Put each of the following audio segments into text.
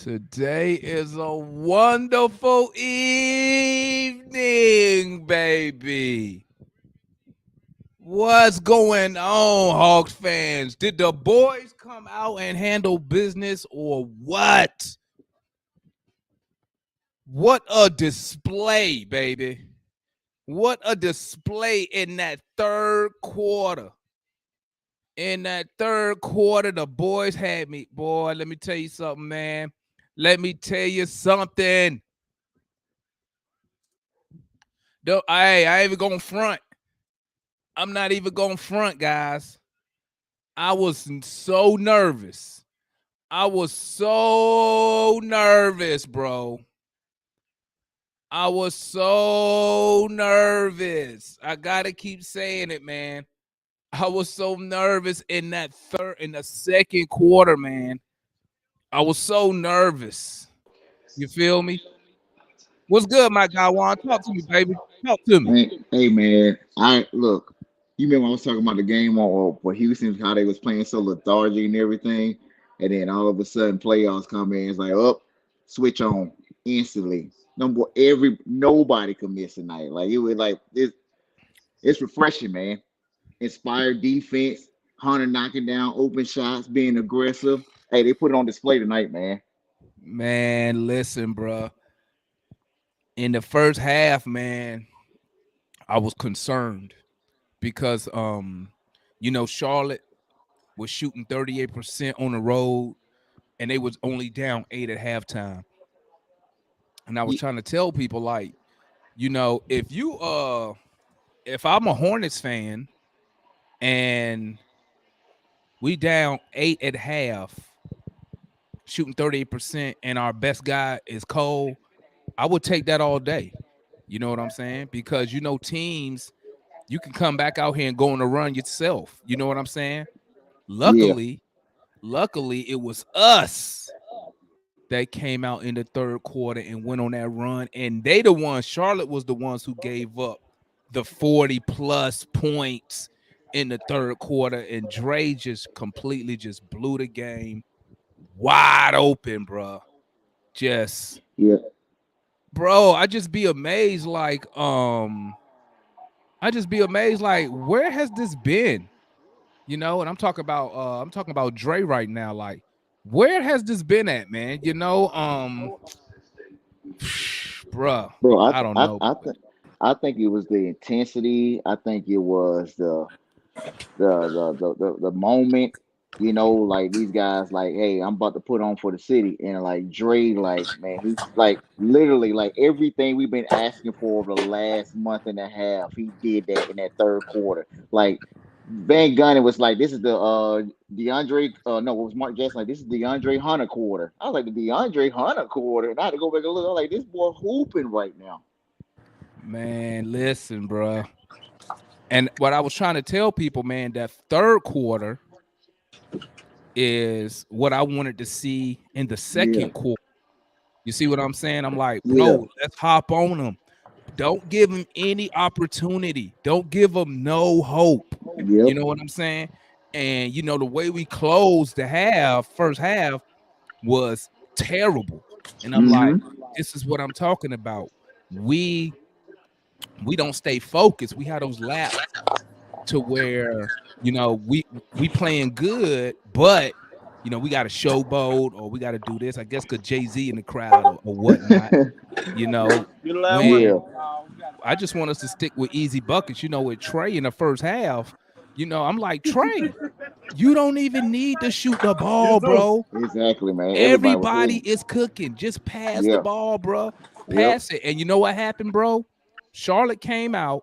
Today is a wonderful evening, baby. What's going on, Hawks fans? Did the boys come out and handle business or what? What a display, baby. What a display in that third quarter. In that third quarter, the boys had me. Boy, let me tell you something, man. Let me tell you something. I ain't even going front. I'm not even going front, guys. I was so nervous. I was so nervous, bro. I was so nervous. I gotta keep saying it, man. I was so nervous in the second quarter, man. I was so nervous. You feel me? What's good, my guy Juan? Talk to me, baby. Talk to me. Hey man, I look. You remember I was talking about the game on for Houston, how they was playing so lethargic and everything, and then all of a sudden playoffs come in. It's like, up, switch on instantly. Number nobody could miss tonight. Like it was like it's refreshing, man. Inspired defense, Hunter knocking down open shots, being aggressive. Hey, they put it on display tonight, man. Man, listen, bro. In the first half, man, I was concerned because Charlotte was shooting 38% on the road and they was only down 8 at halftime. And I was Ye- trying to tell people like, if I'm a Hornets fan and we down 8 at half, shooting 38% and our best guy is Cole, I would take that all day. You know what I'm saying? Because teams, you can come back out here and go on a run yourself. You know what I'm saying? Yeah, Luckily, it was us that came out in the third quarter and went on that run. And they the ones, Charlotte was the ones who gave up the 40 plus points in the third quarter. And Dre just completely just blew the game wide open, bro. Just, yeah. bro, I just be amazed, like, where has this been? And I'm talking about Dre right now. Like, where has this been at, man? Bruh, Bro, I don't know. I think it was the intensity. I think it was the moment. You know, like these guys, like, hey, I'm about to put on for the city, and like Dre, like, man, he's like literally like everything we've been asking for over the last month and a half. He did that in that third quarter. Like Van Gunn was like, this is the DeAndre, no, it was Mark Jackson, like, this is DeAndre Hunter quarter. I was like, the DeAndre Hunter quarter, and I had to go back and look. I was like, this boy hooping right now. Man, listen, bruh. And what I was trying to tell people, man, that third quarter is what I wanted to see in the Yeah, second quarter. You see what I'm saying? I'm like, yeah, bro, let's hop on them. Don't give him any opportunity. Don't give him no hope. You yep. know what I'm saying? And the way we closed the first half was terrible. And I'm like, Mm-hmm. this is what I'm talking about. We don't stay focused. We have those laps to where we playing good, but we got to showboat or we got to do this. I guess because Jay-Z in the crowd or whatnot. You know, when Yeah. I just want us to stick with easy buckets. With Trey in the first half, I'm like, Trey, you don't even need to shoot the ball, bro. Exactly, man. Everybody was Everybody hitting. is cooking. Just pass the Yeah. ball, bro. Yep. Pass it. And you know what happened, bro? Charlotte came out,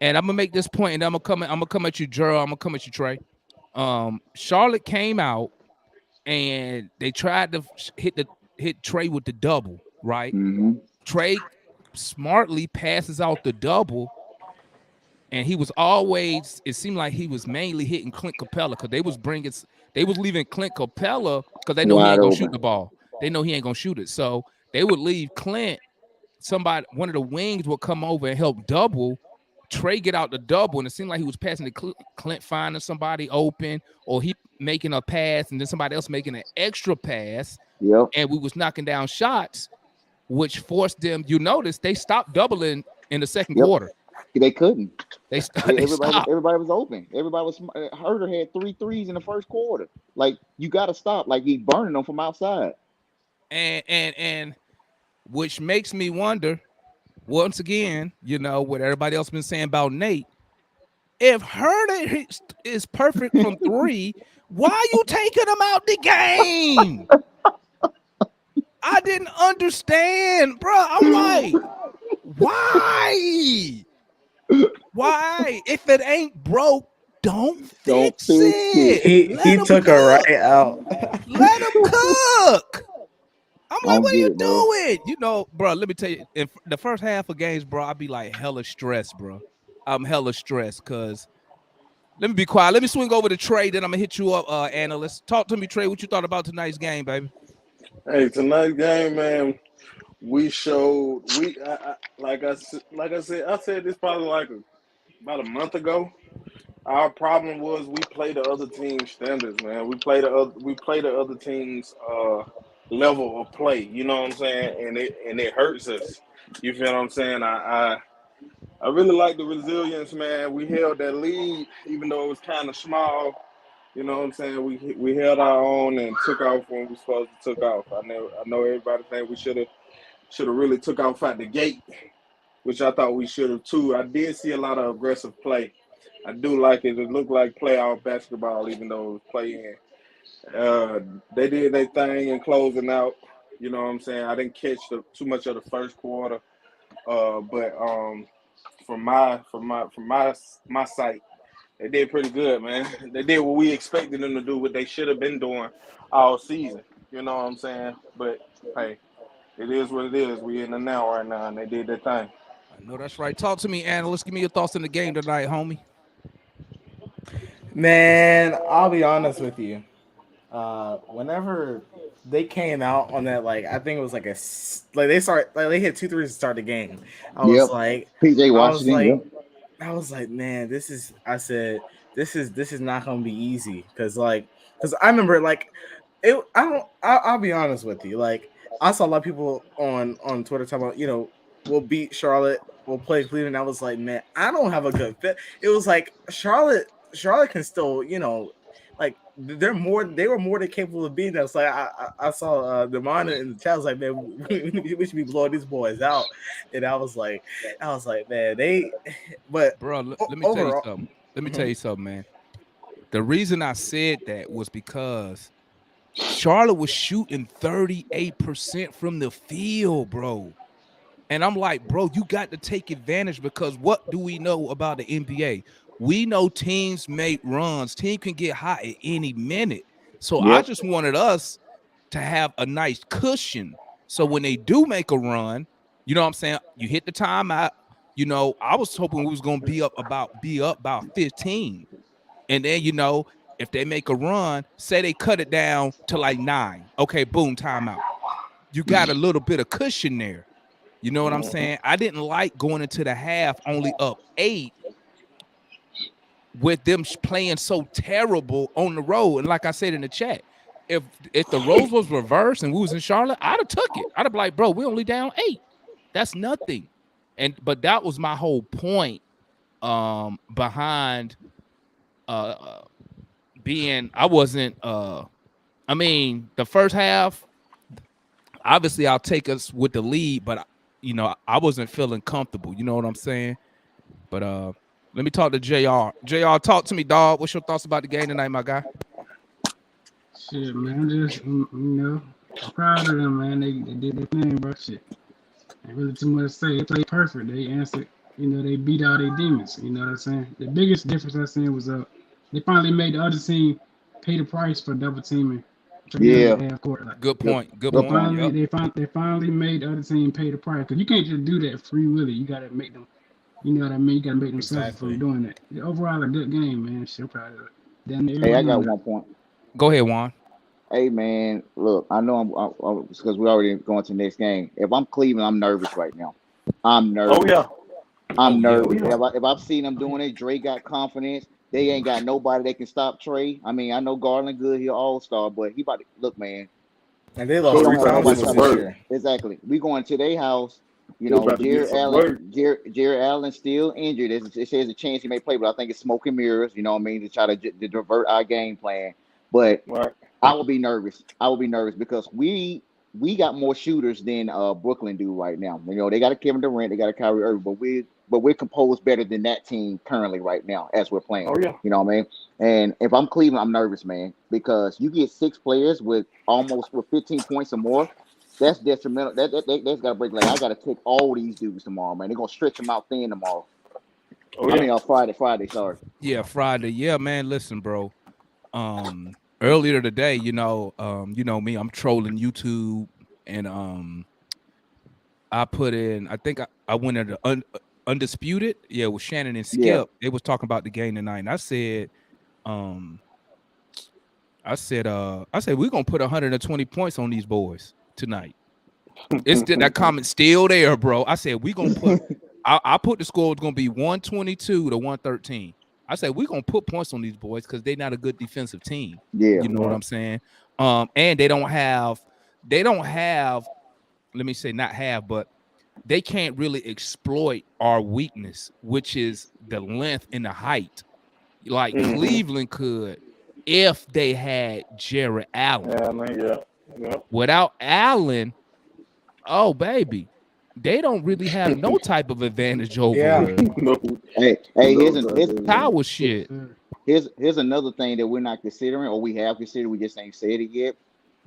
and I'm gonna make this point, and I'm gonna come at you, Gerald. I'm gonna come at you, Trey. Charlotte came out and they tried to hit Trey with the double, right? Mm-hmm. Trey smartly passes out the double, and he was always. It seemed like he was mainly hitting Clint Capella because they was leaving Clint Capella because they know he Wide ain't gonna shoot open. the ball. They know he ain't gonna shoot it, so they would leave Clint. One of the wings would come over and help double. Trey get out the double, and it seemed like he was passing to Clint, finding somebody open, or he making a pass, and then somebody else making an extra pass Yep. and we was knocking down shots, which forced them. You notice they stopped doubling in the second Yep. quarter. They couldn't. They stopped. Everybody was open. Everybody was Herder had 3 threes in the first quarter. Like you got to stop. Like he's burning them from outside. And which makes me wonder once again, what everybody else been saying about Nate. If Herder is perfect from 3, why are you taking him out the game? I didn't understand, bro. I'm like, why? Why? If it ain't broke, don't Don't fix fix it. it. He Let him took her cook. right out. Let him cook. I'm I like, don't what are get you it, bro. doing? Bro, let me tell you, in the first half of games, bro, I'd be like hella stressed, bro. I'm hella stressed because let me be quiet. Let me swing over to Trey, then I'm gonna hit you up, analyst. Talk to me, Trey. What you thought about tonight's game, baby? Hey, tonight's game, man. We showed I said this probably about a month ago. Our problem was we play the other team's standards, man. We play the other team's level of play. You know what I'm saying? And it hurts us. You feel what I'm saying? I really like the resilience, man. We held that lead, even though it was kind of small. You know what I'm saying? We held our own and took off when we supposed to took off. I know everybody think we should have really took off at the gate, which I thought we should have too. I did see a lot of aggressive play. I do like it. It looked like playoff basketball, even though it was play-in. They did their thing in closing out. You know what I'm saying? I didn't catch too much of the first quarter, but from my sight, they did pretty good, man. They did what we expected them to do, what they should have been doing all season. You know what I'm saying? But hey, it is what it is. We in the now right now, and they did their thing. I know that's right. Talk to me, analyst. Give me your thoughts on the game tonight, homie. Man, I'll be honest with you. Whenever they came out on that, like I think it was like they hit 2 threes to start the game. I was Yep. like, PJ I was Washington. like, Yep. I was like, man, this is. I said, this is not gonna be easy because I remember like it. I'll be honest with you. Like I saw a lot of people on Twitter talking about we'll beat Charlotte, we'll play Cleveland. I was like, man, I don't have a good fit. It was like Charlotte can still like they were more than capable of being that. So I saw the monitor in the chat. I was like, man, we should be blowing these boys out. And I was like, man, but Bro, let me tell you overall, something. Let me tell mhm. you something, man. The reason I said that was because Charlotte was shooting 38% from the field, bro. And I'm like, bro, you got to take advantage because what do we know about the NBA? We know teams make runs. Team can get hot at any minute. So I Yep. just wanted us to have a nice cushion. So when they do make a run, you know what I'm saying? You hit the timeout. I was hoping we was gonna be up about 15. And then, if they make a run, say they cut it down to like 9. Okay, boom, timeout. You got a little bit of cushion there. You know what I'm saying? I didn't like going into the half only up 8 with them playing so terrible on the road. And like I said in the chat, if the roles was reversed and we was in Charlotte, I'd have took it. I'd have been like, bro, we only down 8. That's nothing. But that was my whole point behind being I wasn't I mean, the first half, obviously I'll take us with the lead, but I wasn't feeling comfortable. You know what I'm saying? But let me talk to JR. JR, talk to me, dog. What's your thoughts about the game tonight, my guy? Shit, man, I'm just, I'm proud of them, man. They did their thing, bro. Shit, ain't really too much to say. They played perfect. They answered, they beat all their demons. You know what I'm saying? The biggest difference I seen was they finally made the other team pay the price for double teaming Trey Young Yeah. at half court. Like, Good Good. point. Good they Good point. point. finally, Yep. they finally made the other team pay the price because you can't just do that free willy. You gotta make them. You know what I mean? You gotta make them suffer from Exactly. doing that. Overall, a good game, man. Shit, proud of it. Damn near Hey, I everybody got on there. one point. Go ahead, Juan. Hey man, look, I know because we're already going to the next game. If I'm Cleveland, I'm nervous right now. I'm Oh nervous. yeah, Oh I'm yeah. nervous. If I've seen them doing it, Dre got confidence. They ain't got nobody that can stop Trey. I mean, I know Garland good, he all star, but he about to look, man. And they They lost don't three have times nobody to us coming this to year. exactly. We going to their house. You They know, about to get some work. Jared Allen still injured. It says a chance he may play, but I think it's smoke and mirrors. You know what I mean, to try to divert our game plan. But Right. I would be nervous. I would be nervous because we got more shooters than Brooklyn do right now. You know, they got a Kevin Durant, they got a Kyrie Irving, but we're composed better than that team currently right now as we're playing. Oh yeah. You know what I mean? And if I'm Cleveland, I'm nervous, man, because you get 6 players with almost with 15 points or more. That's detrimental. That's got to break. Like I got to take all these dudes tomorrow, man. They're gonna stretch them out thin tomorrow. Oh I yeah. mean, on Friday. Sorry. Yeah, Friday. Yeah, man. Listen, bro. Earlier today, you know me, I'm trolling YouTube, and I put in. I think I went into undisputed. Yeah, with Shannon and Yeah. Skip. They was talking about the game tonight, and um, I said we're gonna put 120 points on these boys tonight. It's still, that comment still there, bro. I said we gonna put. I put the score was gonna be 122 to 113. I said we're gonna put points on these boys because they're not a good defensive team. Yeah. You know what Right. I'm saying? And they don't have. Let me say not have, but they can't really exploit our weakness, which is the length and the height, like Mm-hmm. Cleveland could if they had Jared Allen. Yeah, man. Yeah. Yeah. Without Allen, oh baby, they don't really have no type of advantage Yeah. over No. Hey, No, here's sir. tower Yes, shit. sir. here's another thing that we're not considering, or we have considered. We just ain't said it yet.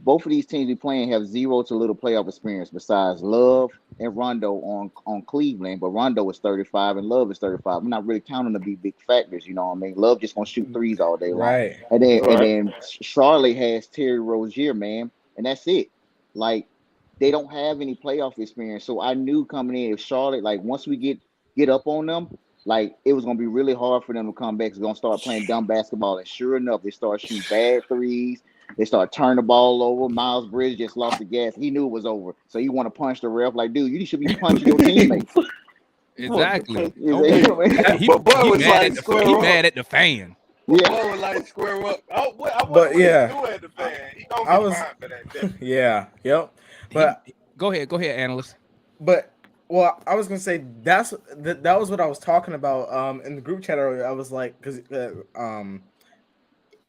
Both of these teams we playing have zero to little playoff experience. Besides Love and Rondo on Cleveland, but Rondo is 35 and Love is 35. I'm not really counting them to be big factors. You know what I mean? Love just gonna shoot threes all day long, Right. and Right. then Charlotte has Terry Rozier, man, and that's it. Like they don't have any playoff experience. So I knew coming in if Charlotte, like once we get up on them, like it was gonna be really hard for them to come back. It's gonna start playing dumb basketball, and sure enough, they start shooting bad threes. They start turning the ball over. Miles Bridges just lost the gas. He knew it was over, so he want to punch the ref. Like, dude, you should be punching your teammates. Exactly. You Okay. know what I mean? He But boy he was mad like at the square he up. mad at the fan. But Yeah, boy was like square up. Oh, what, I But wonder what yeah. he do at the fan. He gonna I get was fined for that. Definitely. yeah, yep. He But go ahead, analyst. But well, I was gonna say that was what I was talking about in the group chat earlier. I was like, because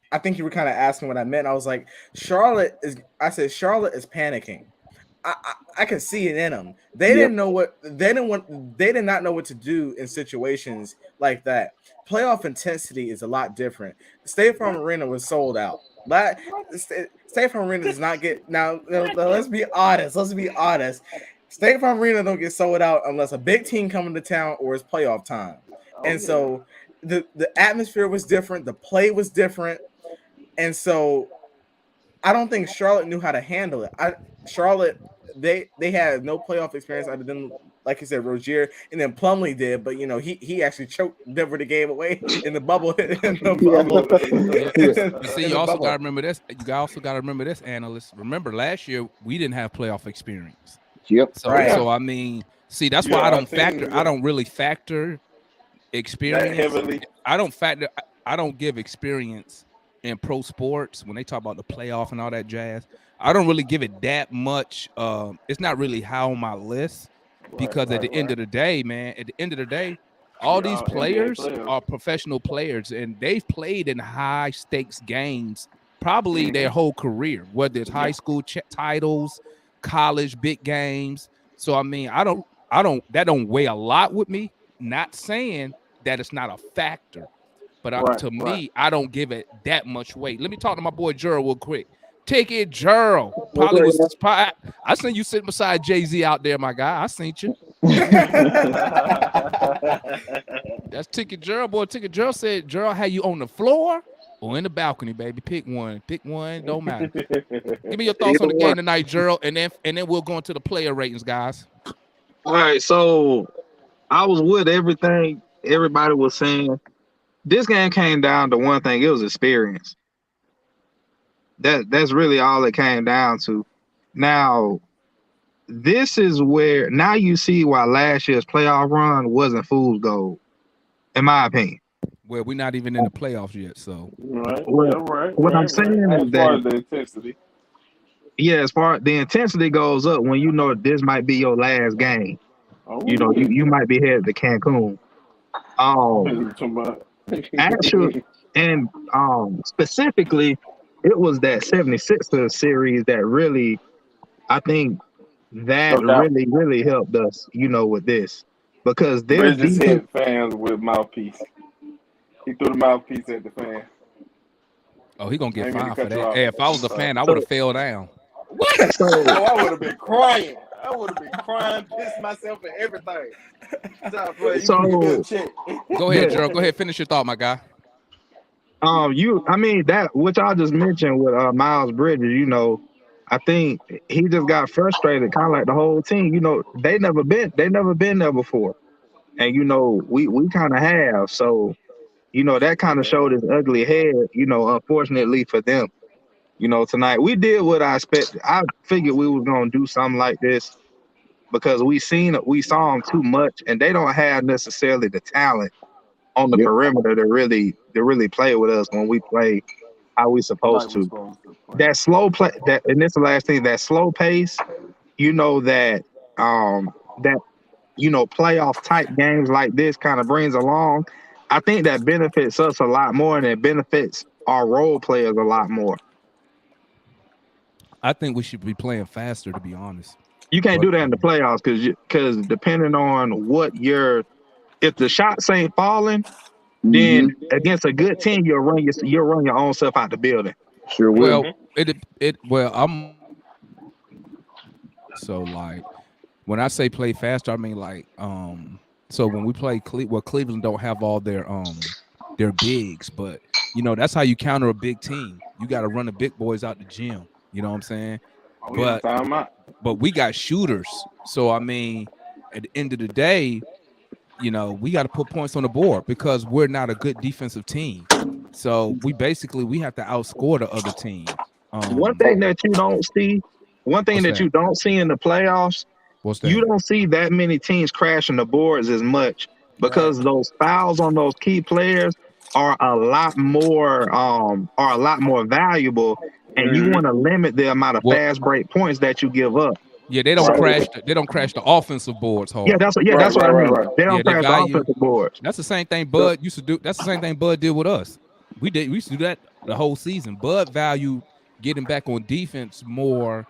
I think you were kind of asking what I meant. I was like, I said Charlotte is panicking. I can see it in them. They yep, didn't know what they did not know what to do in situations like that. Playoff intensity is a lot different. State Farm Arena was sold out. State Farm Arena does not get now. Let's be honest. Let's be honest. State Farm Arena don't get sold out unless a big team coming to town or it's playoff time. Oh, And yeah. so the atmosphere was different. The play was different. And so I don't think Charlotte knew how to handle it. Charlotte, they had no playoff experience other than, like you said, Rozier, and then Plumlee did, but he actually choked Denver the game away in the bubble. In the bubble. Yeah. yeah, But see, In you the also bubble. gotta remember this. You also gotta remember this, analyst. Remember last year we didn't have playoff experience. yep. So Right. so I mean, see, that's why Yeah, I our don't team, factor. I yeah, don't really factor that experience. heavily. I don't factor. I don't give experience in pro sports when they talk about the playoff and all that jazz. I don't really give it that much. It's not really high on my list because at the end of the day, man, at the end of the day, all Yeah, these NBA players players. are professional players and they've played in high stakes games probably their Mhm. whole career, whether it's high school titles, college big games. So I mean, that don't weigh a lot with me. Not saying that it's not a factor, but Right, to right. me, I don't give it that much weight. Let me talk to my boy Gerald real quick. Take it, Gerald. Probably was. I seen you sitting beside Jay-Z out there, my guy. I seen you. That's Ticket Gerald, boy. Ticket Gerald said, Gerald, had you on the floor or in the balcony, baby? Pick one. Pick one. Don't matter. Give me your thoughts on the game tonight, Gerald, and then we'll go into the player ratings, guys. All right, so I was with everything everybody was saying. This game came down to one thing. It was experience. That's really all it came down to. Now, this is where now you see why last year's playoff run wasn't fool's gold, in my opinion. Well, we're not even in the playoffs yet, so. Right, What, yeah, right, what I'm right, saying right. As is far that as the intensity. yeah, as far the intensity goes up when you know this might be your last game. You know, you Oh, might be headed to Cancun. you talking about? Actually, and specifically, it was that 76ers series that really, I think that Stuck out. really helped us, you know, with this because their Bridges defense. hit fans with mouthpiece. He threw the mouthpiece at the fan. Oh, he gonna I get ain't mean to fined for cut you that. off. Hey, if I was I'm a sorry. fan, I would So, have fell down. What? so, Oh, I would have been crying. I would have been crying, pissed myself and everything. Stop playing. You can give me a so check. Go ahead, the Gerald. Go ahead, finish your thought, my guy. I mean that which I just mentioned with Miles Bridges, you know, I think he just got frustrated, kind of like the whole team. You know, they never been there before, and you know, we kind of have. So you know, that kind of Yeah. showed his ugly head. You know, unfortunately for them, you know, tonight we did what I expected. I figured we was gonna do something like this because we saw them too much, and they don't have necessarily the talent on the Yep. perimeter to really play with us when we play how we Like supposed we're to. supposed to play. That slow play, that and this is the last thing, that slow pace, you know, that you know, playoff type games like this kind of brings along. I think that benefits us a lot more, and it benefits our role players a lot more. I think we should be playing faster, to be honest. You can't But do that in the playoffs because depending on what your if the shots ain't falling, then Mm-hmm. against a good team, you'll run your own self out the building. Sure will. well, I'm so like when I say play faster, I mean like so when we play Cleveland don't have all their bigs, but you know that's how you counter a big team. You got to run the big boys out the gym. You know what I'm saying? Oh yeah, But time out. we got shooters. So I mean, at the end of the day, you know, we got to put points on the board because we're not a good defensive team. So we have to outscore the other team. One Um, thing that you don't see, one thing what's that that? you don't see in the playoffs, What's you that? don't see that many teams crashing the boards as much Right. because those fouls on those key players are a lot more valuable, and you want to limit the amount of What? fast break points that you give up. Yeah, they don't So Right. crash. They don't crash the offensive boards yeah, hard. Right. that's what I Right. Right. mean. Right. They Yeah, don't they crash the value. offensive boards. That's the same thing So Bud used to do. That's the same thing Bud did with us. We used to do that the whole season. Bud valued getting back on defense more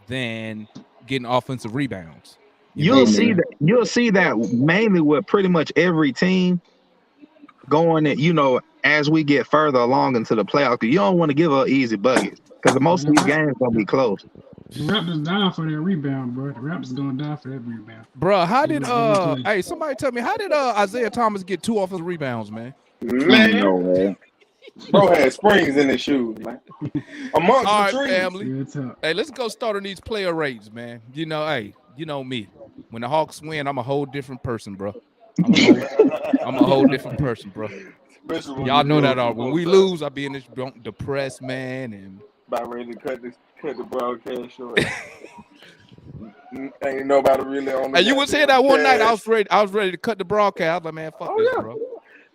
than getting offensive rebounds. You know what Hey I'm saying? man. you'll see that mainly with pretty much every team going at, you know, as we get further along into the playoffs. 'Cause you don't want to give up easy buckets because most Man, of these games gonna be close. the Raptors down for that rebound, bro. The Raptors going down for that rebound. Bro, how They did don't play. hey, somebody tell me, how did Isaiah Thomas get 2 offensive rebounds, man? I don't know, Man, man. bro had springs in his shoes, man. Amongst All the right, trees. family. Real talk. Hey, let's go start on these player rates, man. You know, hey, you know me. When the Hawks win, I'm a whole different person, bro. I'm a whole different person, bro. Especially when Y'all we know lose that. for the When most we time. lose, I be in this depressed, man, and About ready to cut the broadcast short. Ain't nobody really on the hey, you was here that goddamn one night. cast. I was ready to cut the broadcast. I was like, man, fuck Oh this, yeah, bro.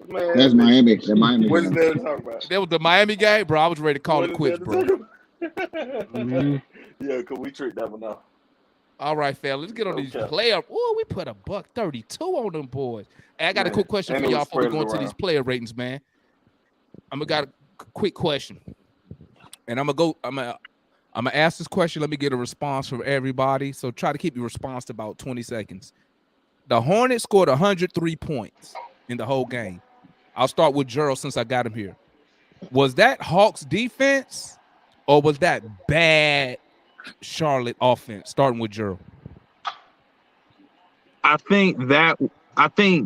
man. That's Listen, Miami. The Miami what is game. there to talk about? There was the Miami game, bro. I was ready to call What it is quits, there bro. to talk about? Man, Yeah, cause we tricked that one out. All right, fam. Let's get on these player. Oh, we put a $132 on them boys. Hey, I got a quick question And for it y'all was before we spread go into these around. player ratings, man. Got a quick question, and I'm gonna ask this question. Let me get a response from everybody. So try to keep your response to about 20 seconds. The Hornets scored 103 points in the whole game. I'll start with Gerald since I got him here. Was that Hawks defense or was that bad Charlotte offense? Starting with Gerald. I think that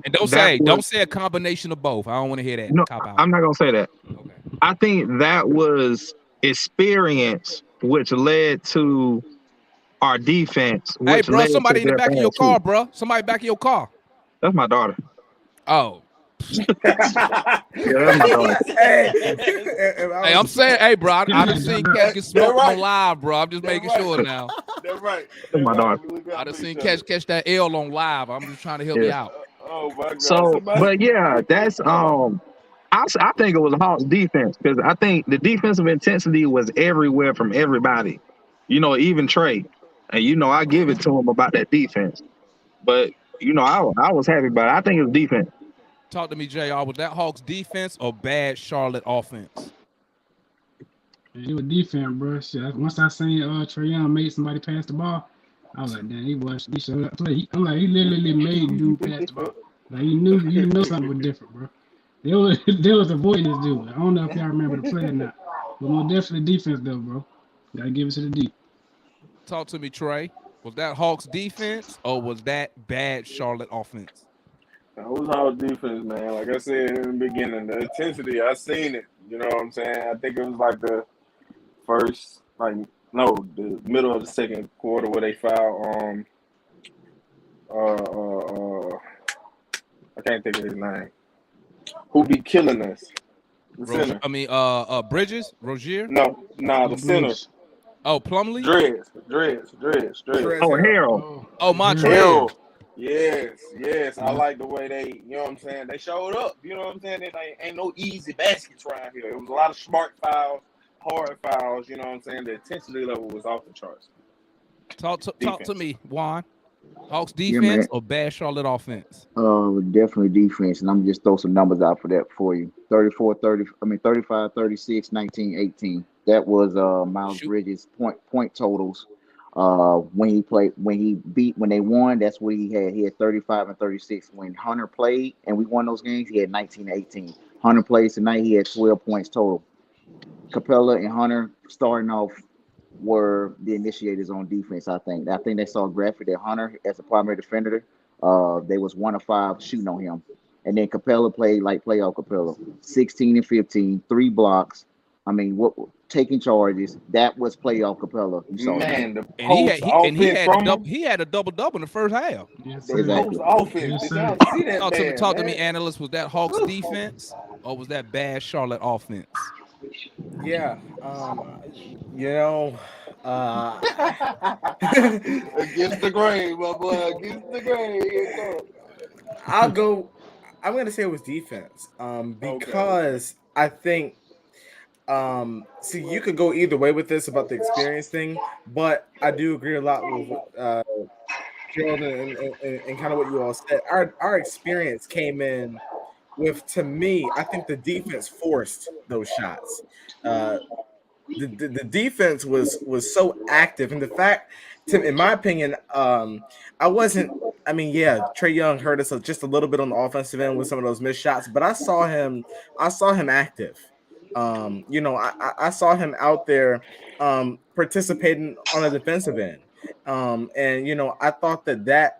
And don't say a combination of both. I don't want to hear that. no, Cop out. I'm not gonna say that. Okay. I think that was experience which led to our defense, Hey, which bro, led to somebody in the their back of bad your car, shoot. bro. Somebody back of your car. That's my daughter. Oh. Yeah, that's my daughter. Hey, I'm saying, hey, bro, I done seen cats get smoked on live, bro. I'm just making sure now. That's right. That's my daughter. I done seen cats catch that L on live. I'm just trying to help you out. Oh my God! So, Somebody. but yeah, that's I think it was Hawks defense because I think the defensive intensity was everywhere from everybody. Even Trey. And I give it to him about that defense. But I was happy about it. I think it's defense. Talk to me, JR. Was that Hawks defense or bad Charlotte offense? It was defense, bro. Shit. Once I seen Trey Young made somebody pass the ball, I was like, damn, he showed up to play. I'm like, he literally made dude pass the ball. Like he knew something was different, bro. There was a void in this dude. I don't know if y'all remember the play or not. But more definitely defense though, bro. Gotta give it to the D. Talk to me, Trey. Was that Hawks defense or was that bad Charlotte offense? That was our defense, man. Like I said in the beginning, the intensity, I seen it. You know what I'm saying? I think it was like the middle of the second quarter where they fouled I can't think of his name. Who be killing us? The center. Bridges? Rozier? No, the center. Oh, Plumlee? Dreads. Oh, Harold. Oh, Montreal. Yes. I like the way they, you know what I'm saying? They showed up. You know what I'm saying? It ain't no easy baskets around here. It was a lot of smart fouls, hard fouls. You know what I'm saying? The intensity level was off the charts. Talk to me, Juan. Hawks defense or bad Charlotte offense? Definitely defense, and I'm just throw some numbers out for that for you. 35, 36, 19, 18. That was Miles Bridges' point totals. When they won, that's what he had. He had 35 and 36. When Hunter played and we won those games, he had 19 and 18. Hunter plays tonight, he had 12 points total. Capela and Hunter starting off were the initiators on defense. I think they saw a graphic that Hunter as a primary defender, they was 1 of 5 shooting on him, and then Capela played like playoff Capela, 16 and 15, 3 blocks. I mean, taking charges. That was playoff Capela. You saw he had a double in the first half. Yes, Post offense. Did y'all see that? Talk to me, analyst. Was that Hawks defense or was that bad Charlotte offense? Yeah. Against the grain, my boy. Against the grain. I'm gonna say it was defense. Because I think see, you could go either way with this about the experience thing, but I do agree a lot with Gerald and kind of what you all said. Our experience came in with, to me, I think the defense forced those shots. The defense was so active, and the fact, in my opinion, Trey Young hurt us just a little bit on the offensive end with some of those missed shots, but I saw him active. I saw him out there participating on the defensive end, and I thought that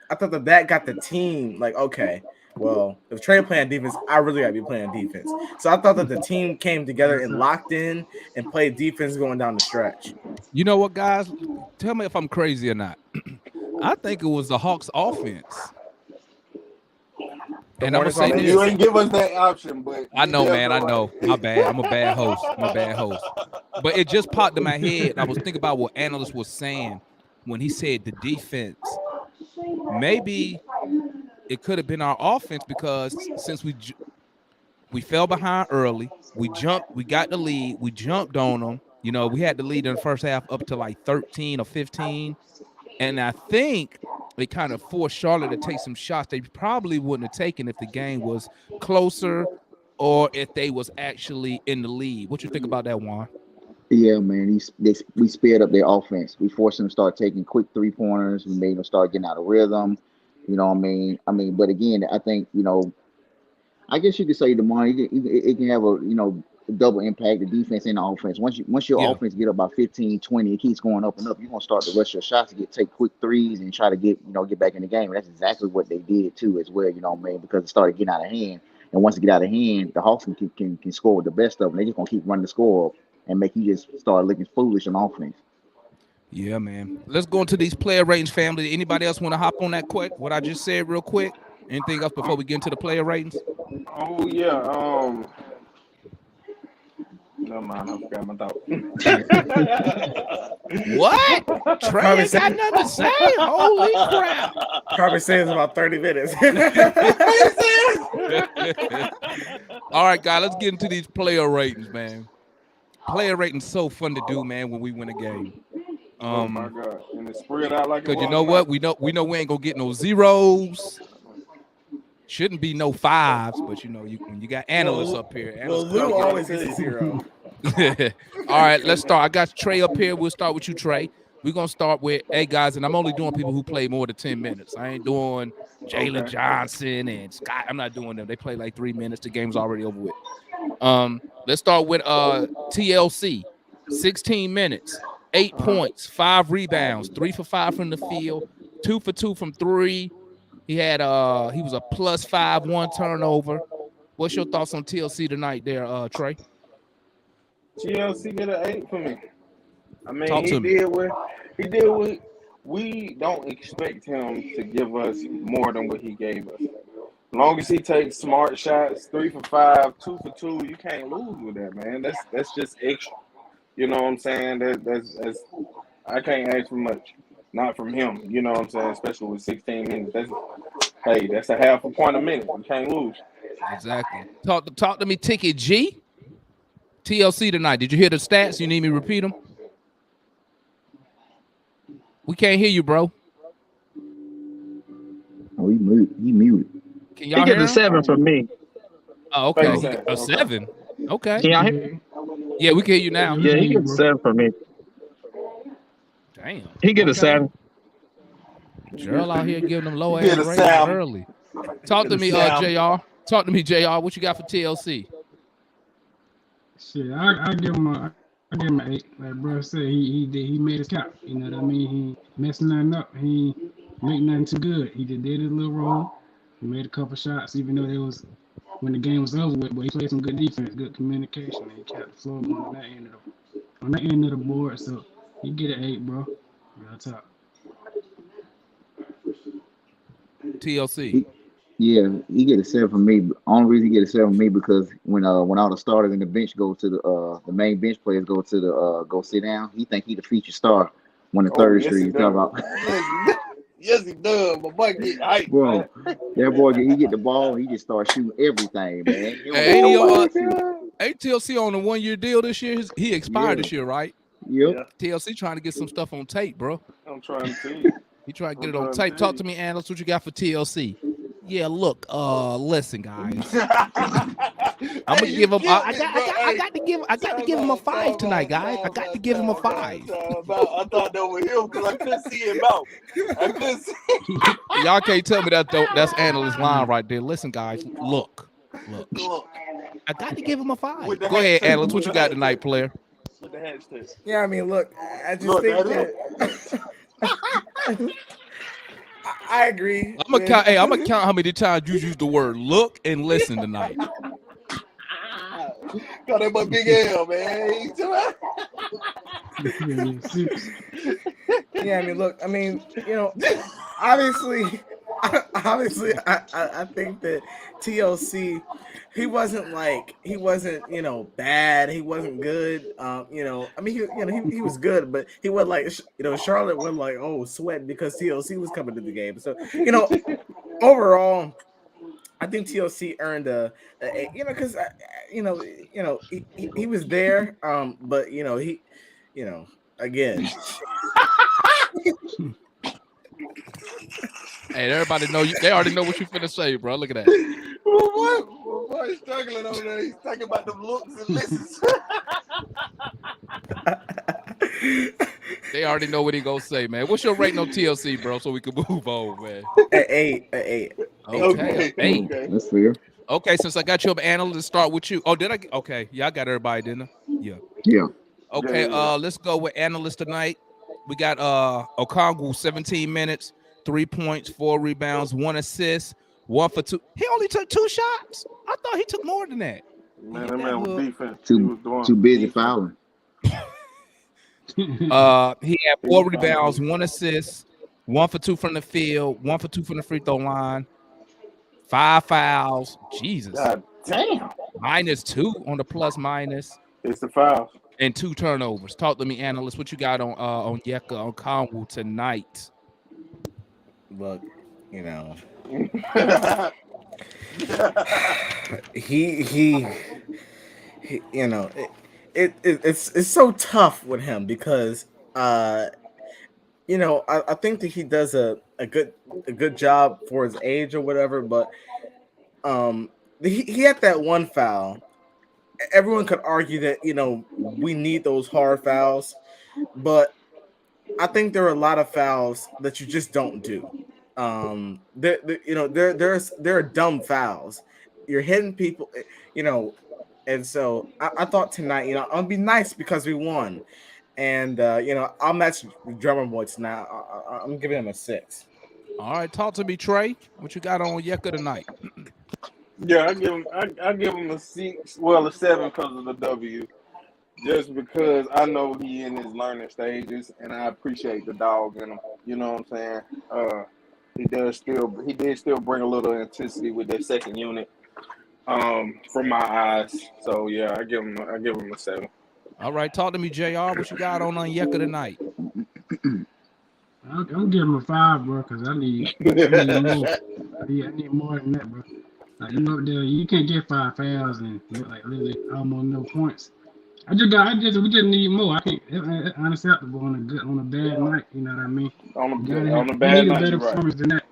got the team like, okay, well, if Trey playing defense, I really gotta be playing defense. So I thought that the team came together and locked in and played defense going down the stretch. You know what, guys? Tell me if I'm crazy or not. I think it was the Hawks offense. And I'm gonna say this. You ain't give us that option, but I know, man. I know. My bad. I'm a bad host. But it just popped in my head. I was thinking about what analyst was saying when he said the defense. Maybe it could have been our offense, because since we fell behind early, we got the lead, we jumped on them. We had the lead in the first half up to like 13 or 15. And I think they kind of forced Charlotte to take some shots they probably wouldn't have taken if the game was closer or if they was actually in the lead. What you think about that, Juan? Yeah, man. We sped up their offense. We forced them to start taking quick 3-pointers. We made them start getting out of rhythm. You know what I mean? But again, I think, I guess you could say it can have a, double impact, the defense and the offense. Once your offense get up by 15, 20, it keeps going up and up, you're going to start to rush your shots to take quick threes and try to get back in the game. And that's exactly what they did too as well, because it started getting out of hand. And once it get out of hand, the Hawks can score with the best of them. They're just going to keep running the score up and make you just start looking foolish on offense. Yeah, man. Let's go into these player ratings, family. Anybody else want to hop on that quick? What I just said real quick? Anything else before we get into the player ratings? Oh, yeah. Never mind, I forgot my thought. What? Trey ain't got nothing to say? Holy crap. Probably says about 30 minutes. All right, guys, let's get into these player ratings, man. Player ratings so fun to do, man, when we win a game. Oh my God! And it's spread out like it Because was you know tonight. what? We know we ain't gonna get no zeros. Shouldn't be no fives, but when you got analysts Well, up here, well, analysts Lou come always gets a zero. All right, let's start. I got Trey up here. We'll start with you, Trey. We're gonna start with, hey guys, and I'm only doing people who play more than 10 minutes. I ain't doing Jalen Johnson and Scott. I'm not doing them. They play like 3 minutes. The game's already over with. Let's start with TLC. 16 minutes, 8 points, 5 rebounds, 3 for 5 from the field, 2 for 2 from 3. He was a +5, 1 turnover. What's your thoughts on TLC tonight there, Trey? TLC get an 8 for me. I mean, Talk he to me. did what we don't expect him to give us more than what he gave us. As long as he takes smart shots, 3 for 5, 2 for 2, you can't lose with that, man. That's just extra. You know what I'm saying? That's I can't ask for much. Not from him. You know what I'm saying? Especially with 16 minutes. That's a half a point a minute. You can't lose. Exactly. Talk to me, Ticket G. TLC tonight. Did you hear the stats? You need me to repeat them? We can't hear you, bro. Oh, he muted. Can He y'all hear gets a him? 7 from me. Oh, okay. Face A 7. Okay. Can y'all hear? Yeah, we can hear you now. Yeah, he gets a 7 from me. Damn. He get a 7. Gerald out here giving them low Get ass a ratings Sam. early. Talk to me, Sam. JR. Talk to me, JR. What you got for TLC? Shit, I give him an 8. Like bro said, he made his count. You know what I mean? He messed nothing up. He make nothing too good. He just did his little role. He made a couple shots, even though there was when the game was over with. But he played some good defense, good communication, and he kept the flow going on that end of the board. So he get an 8, bro. Real talk. TLC. He get a 7 from me. Only reason he get a 7 from me because when all the starters in the bench go to the main bench players go to the go sit down, he think he the featured star when the third Yes, street he is talking does. about. Yes, he does. My boy get hyped, Bro, man. that boy he get the ball, he just starts shooting everything, man. He don't Hey, let ain't he nobody on TLC on a 1-year deal this year? He expired this year, right? Yep. TLC trying to get some stuff on tape, bro. I'm trying to tell you. He trying to get it on tape. Talk to me, analyst. What you got for TLC? Yeah, look, listen, guys. I'm gonna give him. I got to give him a 5 tonight, guys. I got to give him a 5. I thought that was him because I couldn't see him out. I couldn't see. Y'all can't tell me that though. That's analyst line right there. Listen, guys. Look. I got to give him a 5. Go ahead, analyst. What you got tonight, player? With the hashtag. Yeah, I mean, look, I just think that I agree. I'm gonna count. Hey, I'm gonna count how many times you use the word "look" and "listen" tonight. Got that my big L, man. Yeah, I mean, look, I mean, obviously, I think that TLC, he wasn't bad. He wasn't good. I mean, he was good, but he wasn't like, Charlotte wasn't like, oh, sweat because TLC was coming to the game. So, overall, I think TLC earned a because he was there, but again. Hey, everybody know you. They already know what you finna say, bro. Look at that. My boy's struggling over there. He's talking about them looks and misses. They already know what he gonna say, man. What's your rating on TLC, bro? So we can move on, man. An 8. Okay. 8. Okay. That's fair. Okay, since I got you up, analyst, let's start with you. Oh, did I? Okay, yeah, I got everybody, didn't I? Yeah. Yeah. Okay, Yeah. let's go with analyst tonight. We got Okongwu, 17 minutes, 3 points, 4 rebounds, 1 assist, 1 for 2. He only took 2 shots. I thought he took more than that. Man, that man was defense. Too busy fouling. He had 4 rebounds, 1 assist, 1 for 2 from the field, 1 for 2 from the free throw line, 5 fouls. Jesus. God damn. -2 on the plus minus. It's the fouls. And 2 turnovers. Talk to me, analyst. What you got on Yeka Okongwu tonight? Look, it's so tough with him because I think that he does a good job for his age or whatever, but he had that one foul. Everyone could argue that we need those hard fouls, but I think there are a lot of fouls that you just don't do. There are dumb fouls. You're hitting people, and so I thought tonight, I'll be nice because we won, and I'll match Drummer Boy tonight. I'm giving him a 6. All right, talk to me, Trey. What you got on Yeka tonight? Yeah, I give him a 6, well a 7 because of the W. Just because I know he in his learning stages, and I appreciate the dog in him. You know what I'm saying? He did still bring a little intensity with that second unit, from my eyes. So yeah, I give him a 7. All right, talk to me, JR. What you got on Yeka tonight? I'm giving him a 5, bro, because I need more. I need more than that, bro. Like, you up there, you can't get 5 fouls and like literally almost no points. We just need more. I can't. It's unacceptable on a bad night. You know what I mean? On a We bad need a night, better you're right. performance than that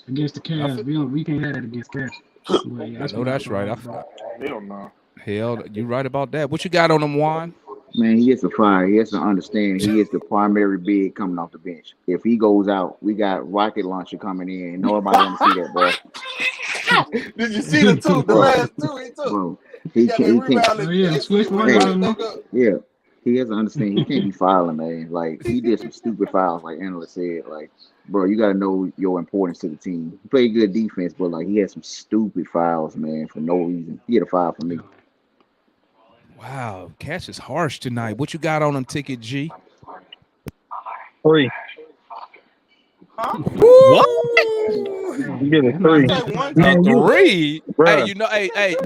against the Cavs. We can't have that against Cavs. But, yeah, I know that's right. Hell no. Hell, you right about that. What you got on him, Juan? Man, he has to fire. He has to understand he is the primary big coming off the bench. If he goes out, we got rocket launcher coming in. Nobody want to see that, bro. Did you see the last two he took? Bro, He got he that can't. rebound. yeah, switch one. Yeah, he has to understand he can't be fouling, man. Like he did some stupid fouls, like Angela said. Like, bro, you got to know your importance to the team. He played good defense, but like he had some stupid fouls, man, for no reason. He had a foul for me. Wow, Cash is harsh tonight. What you got on him, Ticket G? 3. Huh? What? You get a 3. Man, you, 3? bruh, Hey,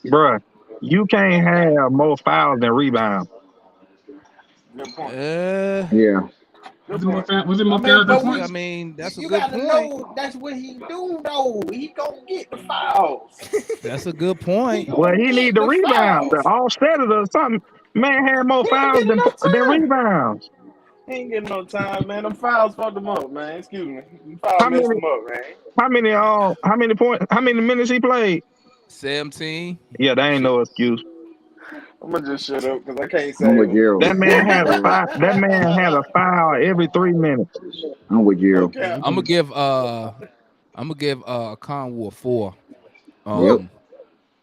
bruh, you can't have more fouls than rebounds. Good point. Yeah. Was it more I mean, fouls than but points? I mean, that's a you good gotta point. know that's what he do though. He gonna get the fouls. That's a good point. Well, he need the rebound. The offset it or something. Man had more He ain't fouls getting no than time. rebounds. He ain't getting no time, man. Them fouls fucked him up, man. Excuse me. Them fouls How messed many? him up, man. How many points? How many minutes he played? 17. Yeah, that ain't no excuse. I'm gonna just shut up because I can't say I'm with it. Gerald. That man had a foul. That man had a foul every 3 minutes. I'm with Gerald. Okay. I'm gonna give Conwell a 4. Yep.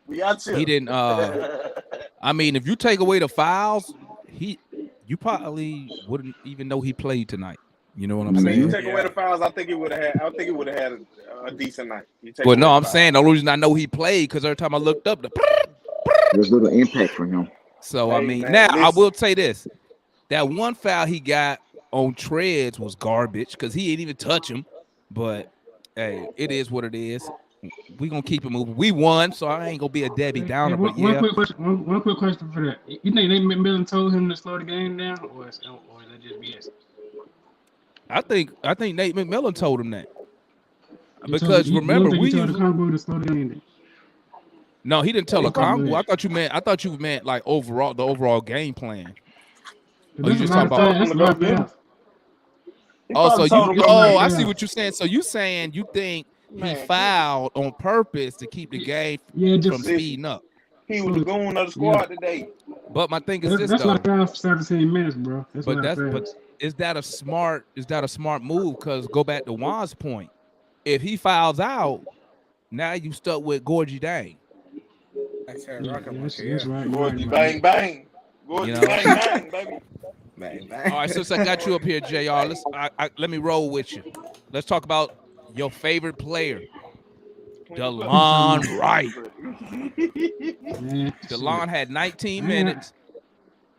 We got you. He didn't I mean, if you take away the fouls, you probably wouldn't even know he played tonight. You know what I'm Man. saying? Take away the fouls, I think he would have had a decent night. But no, I'm saying the only reason I know he played because every time I looked up, There's little impact for him. so Hey, I mean, man, now I listen. will say this: that one foul he got on Treads was garbage because he didn't even touch him. But hey, it is what it is. We gonna keep it moving. We won, so I ain't gonna be a Debbie Downer. One But yeah, quick question for that. You think Nate McMillan told him to slow the game down, or is that just BS? I think Nate McMillan told him that Because remember he we told the usually. Congo to slow the game down. No, he didn't tell a Okay, Congo. good. I thought you meant like the overall game plan. Oh, you That's just a lot talking of about. fouls. That's a lot of fouls. I see what you're saying. So you saying you think he fouled on purpose to keep the game from speeding up? He was the goon of the squad today. But my thing is That's a lot of fouls for 17 minutes, bro. But is that a smart move? Because go back to Juan's point. If he fouls out, now you stuck with Gorgie Dang. That's right. Gorgie bang bang. Gorgie bang bang, baby. Bang bang. All right, since I got you up here, JR, let me roll with you. Let's talk about your favorite player, DeLon Wright. DeLon had 19 minutes,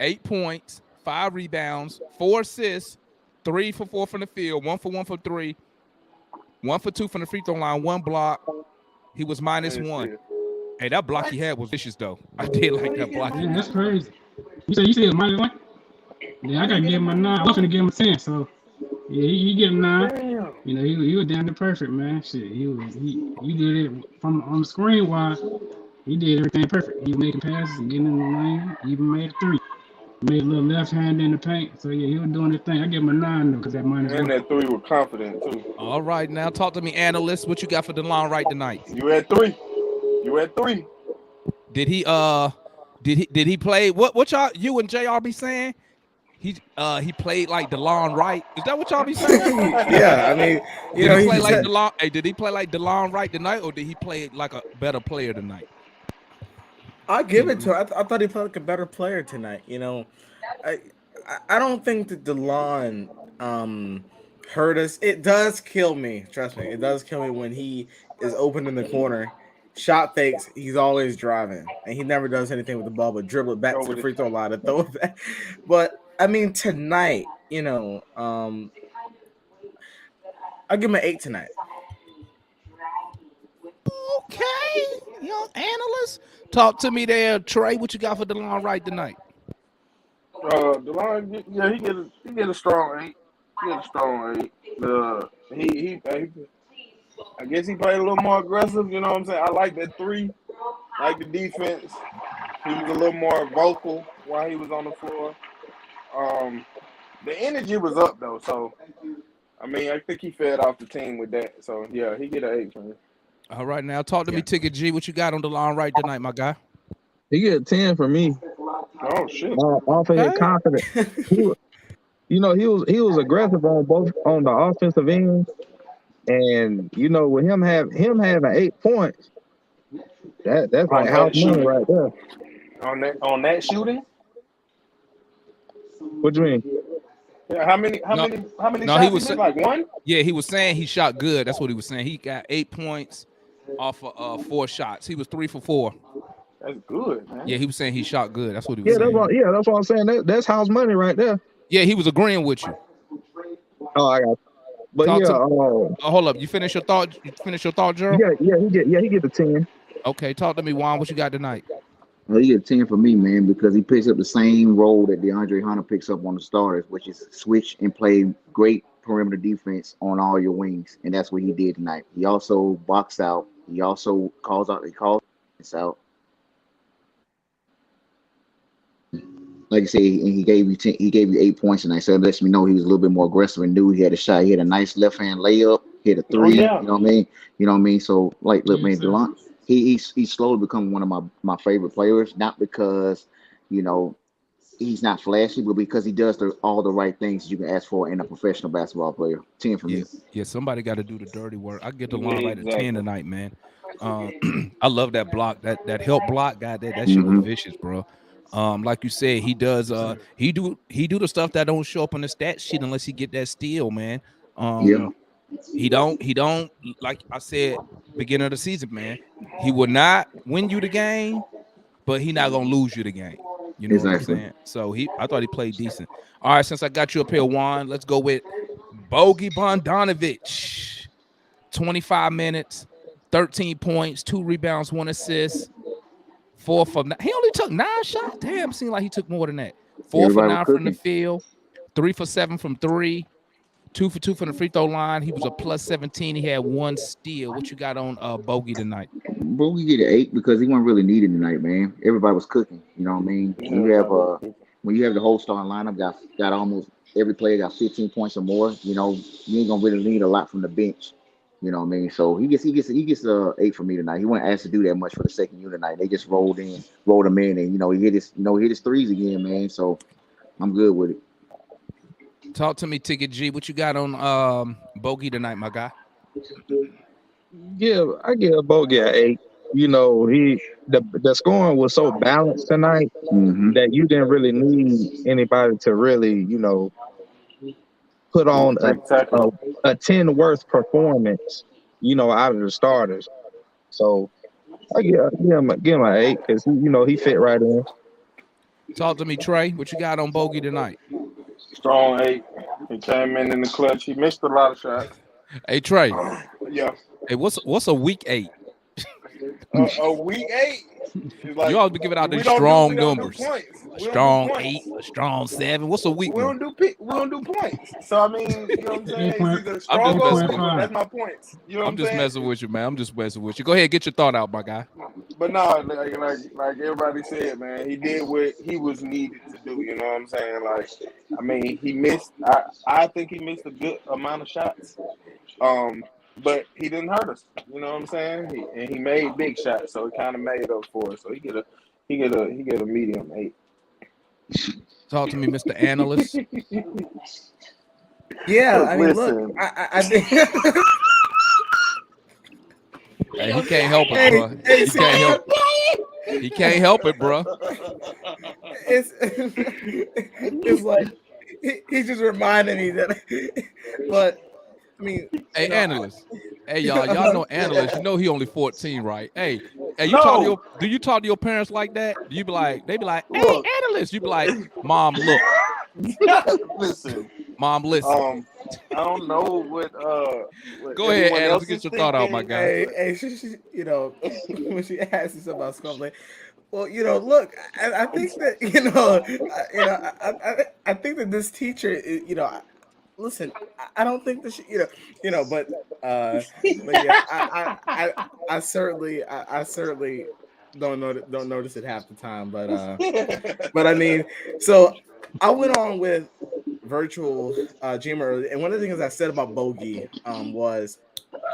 8 points, 5 rebounds, 4 assists, 3 for 4 from the field, 1 for 1 for 3, 1 for 2 from the free throw line, 1 block. He was -1. Hey, that block he had was vicious though. I did like that block. Yeah, that's crazy. You said -1? Yeah, I gotta give him a 9. I was gonna give him a 10, so yeah, he get a 9. Damn. You know, he was down to perfect, man. Shit, he did it from on the screen wise. He did everything perfect. He was making passes and getting in the lane. He even made a 3. Made a little left hand in the paint. So yeah, he was doing the thing. I give him a 9 though, because that And -1. that three was confident too. All right, now talk to me, analyst. What you got for DeLon Wright tonight? You had 3. You had 3. Did he play? What y'all you and JR be saying? He played like DeLon Wright. Is that what y'all be saying? Yeah, I mean, Did he play he like said- DeLon? Hey, did he play like DeLon Wright tonight, or did he play like a better player tonight? I'll give it to him. I thought he played like a better player tonight. I don't think that DeLon hurt us. It does kill me. Trust me, it does kill me when he is open in the corner, shot fakes. He's always driving, and he never does anything with the ball but dribble it back to the free throw line and throw it back. But I mean, tonight, I'll give him an 8 tonight. Okay, young analyst, talk to me there, Trey. What you got for DeLon Wright tonight? DeLon, yeah, he get a strong 8. He get a strong 8. He I guess he played a little more aggressive. You know what I'm saying? I like that 3. I like the defense. He was a little more vocal while he was on the floor. The energy was up though, so I mean, I think he fed off the team with that. So yeah, he get an 8 from me. All right, now talk to me, Ticket G. What you got on DeLon Wright tonight, my guy? He get a 10 from me. Oh shit! Off of his confidence. He was aggressive on the offensive end, and with him having 8 points, that's like house money right there. On that shooting. What do you mean? Yeah, how many shots he was like 1? Yeah, he was saying he shot good. That's what he was saying. He got 8 points off of 4 shots. He was 3 for 4. That's good, man. Yeah, he was saying he shot good. That's what he was saying. That's what I'm saying. That's house money right there. Yeah, he was agreeing with you. Oh, I got you. But hold up. You finish your thought? Gerald? He get the 10. Okay, talk to me, Juan. What you got tonight? Well, he get 10 for me, man, because he picks up the same role that DeAndre Hunter picks up on the starters, which is switch and play great perimeter defense on all your wings, and that's what he did tonight. He also boxed out. He also calls out. Out. Like I said, and he gave you 10, he gave you 8 points tonight. So it lets me know he was a little bit more aggressive and knew he had a shot. He had a nice left hand layup, hit a 3. Yeah. You know what I mean? So like, look, man, DeLon, he's slowly becoming one of my favorite players. Not because he's not flashy, but because he does all the right things you can ask for in a professional basketball player. 10 for me. Yeah, somebody got to do the dirty work. I get DeLon Wright at 10 tonight, man. I love that block, that help block guy. That shit was vicious, bro. Like you said, he does. He do the stuff that don't show up on the stat sheet unless he get that steal, man. He don't. Like I said, beginning of the season, man. He will not win you the game, but he not gonna lose you the game. You know what I'm saying? So I thought he played decent. All right, since I got you up here, Juan, let's go with Bogey Bogdanovic. 25 minutes, 13 points, 2 rebounds, 1 assist. 4 for 9. He only took 9 shots. Damn, seemed like he took more than that. 4 for 9 from the field, 3 for 7 from 3, 2 for 2 from the free throw line. He was a plus 17. He had 1 steal. What you got on Bogey tonight? Bogey get an 8 because he wasn't really needed tonight, man. Everybody was cooking. You know what I mean? When you have the whole starting lineup, got almost every player got 15 points or more. You ain't gonna really need a lot from the bench. You know what I mean? So he gets 8 for me tonight. He wasn't asked to do that much for the second unit tonight. They just rolled him in, and he hit his threes again, man. So I'm good with it. Talk to me, Ticket G. What you got on Bogey tonight, my guy? Yeah, I give Bogey an 8. The scoring was so balanced tonight that you didn't really need anybody to really, put on a 10 worth performance, out of the starters. So I give him an 8 because he fit right in. Talk to me, Trey. What you got on Bogey tonight? Strong 8. He came in the clutch. He missed a lot of shots. Hey, Trey. Yeah. Hey, what's a week 8? A week 8. Like, you always be giving out these strong numbers. A strong 8, a strong 7. What's a week? We don't do points. So I mean, you know what I'm saying? It's either strong or that's my points. You know what I'm just saying? messing with you, man. I'm just messing with you. Go ahead, get your thought out, my guy. But no, like everybody said, man, he did what he was needed to do. You know what I'm saying? Like, I mean, he missed. I think he missed a good amount of shots. But he didn't hurt us. You know what I'm saying? He made big shots, so it kind of made up for it. So he get a medium 8. Talk to me, Mr. Analyst. Yeah, I mean, Listen. look, I think. Hey, he can't help it, bro. He can't help it. He can't help it, bro. It's like he just reminded me that. But I mean, Hey, analyst. Hey, y'all know analyst. You know he only 14, right? Hey, you No. do you talk to your parents like that? Do you be like, they be like, hey, Look. analyst. You be like, Mom, look. Listen. Mom, listen. I don't know what Go ahead, everyone analyst. else Get is your thought out, my thinking. guy. hey, she, you know, when she asks us about school, like, well, you know, look, I think that I think that this teacher, you know, listen, I don't think that she, but yeah, I certainly don't notice it half the time, but I mean, so I went on with virtual gym earlier, and one of the things I said about Bogey was,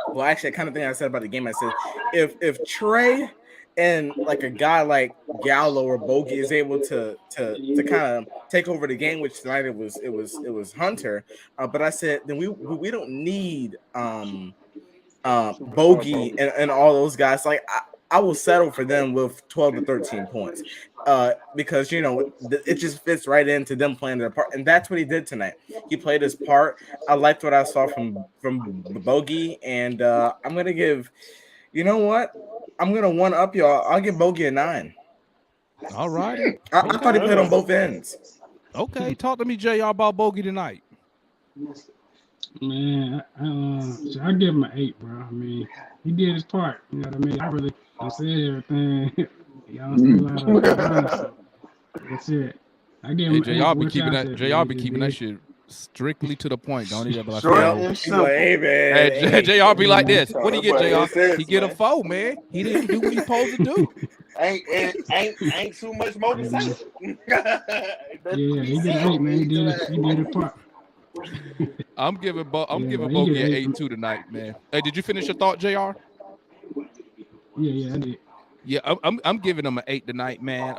well, actually, the kind of thing I said about the game, I said if Trey and like a guy like Gallo or Bogey is able to kind of take over the game, which tonight it was Hunter, but I said then we don't need Bogey and all those guys. Like I will settle for them with 12 to 13 points, because it just fits right into them playing their part, and that's what he did tonight. He played his part. I liked what I saw from Bogey, and I'm gonna give. You know what? I'm gonna one up y'all. I'll give Bogey a 9. All righty. I thought he played on both ends. Okay, talk to me, JR, about Bogey tonight. Man, so I give him an 8, bro. I mean, he did his part. You know what I mean? I really said everything. Y'all still out of line, so that's it. I give him Hey, an 8. JR be keeping that. JR be keeping that shit strictly to the point, don't he? Be like, Short and simple. Hey, man. Hey, JR be like this. What do you get, That's JR? it, He get a man. 4, man. He didn't do what he supposed to do. Ain't too much more to say. Yeah, he did an 8, man. He did his part. I'm giving he Bogey get an an 8-2 tonight, man. Hey, did you finish your thought, JR? Yeah, I did. Yeah, I'm giving him an 8 tonight, man.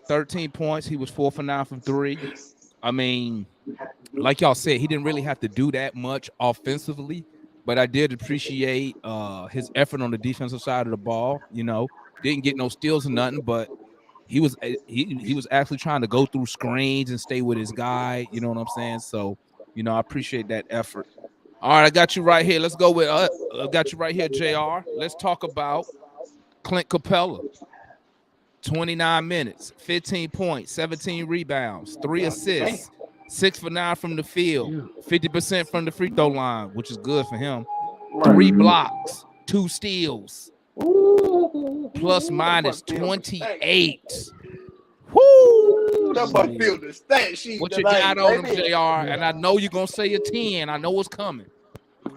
13 points. He was 4 for 9 from 3. I mean, like y'all said, he didn't really have to do that much offensively, but I did appreciate his effort on the defensive side of the ball. Didn't get no steals or nothing, but he was actually trying to go through screens and stay with his guy. You know what I'm saying? So, I appreciate that effort. All right, I got you right here. Let's go with I got you right here, JR. Let's talk about Clint Capela. 29 minutes, 15 points, 17 rebounds, 3 assists, 6 for 9 from the field, 50% from the free throw line, which is good for him. 3 blocks, 2 steals, plus minus 28. Woo! That boy feel the stat sheet. What you got on him, JR? And I know you're gonna say a 10. I know what's coming.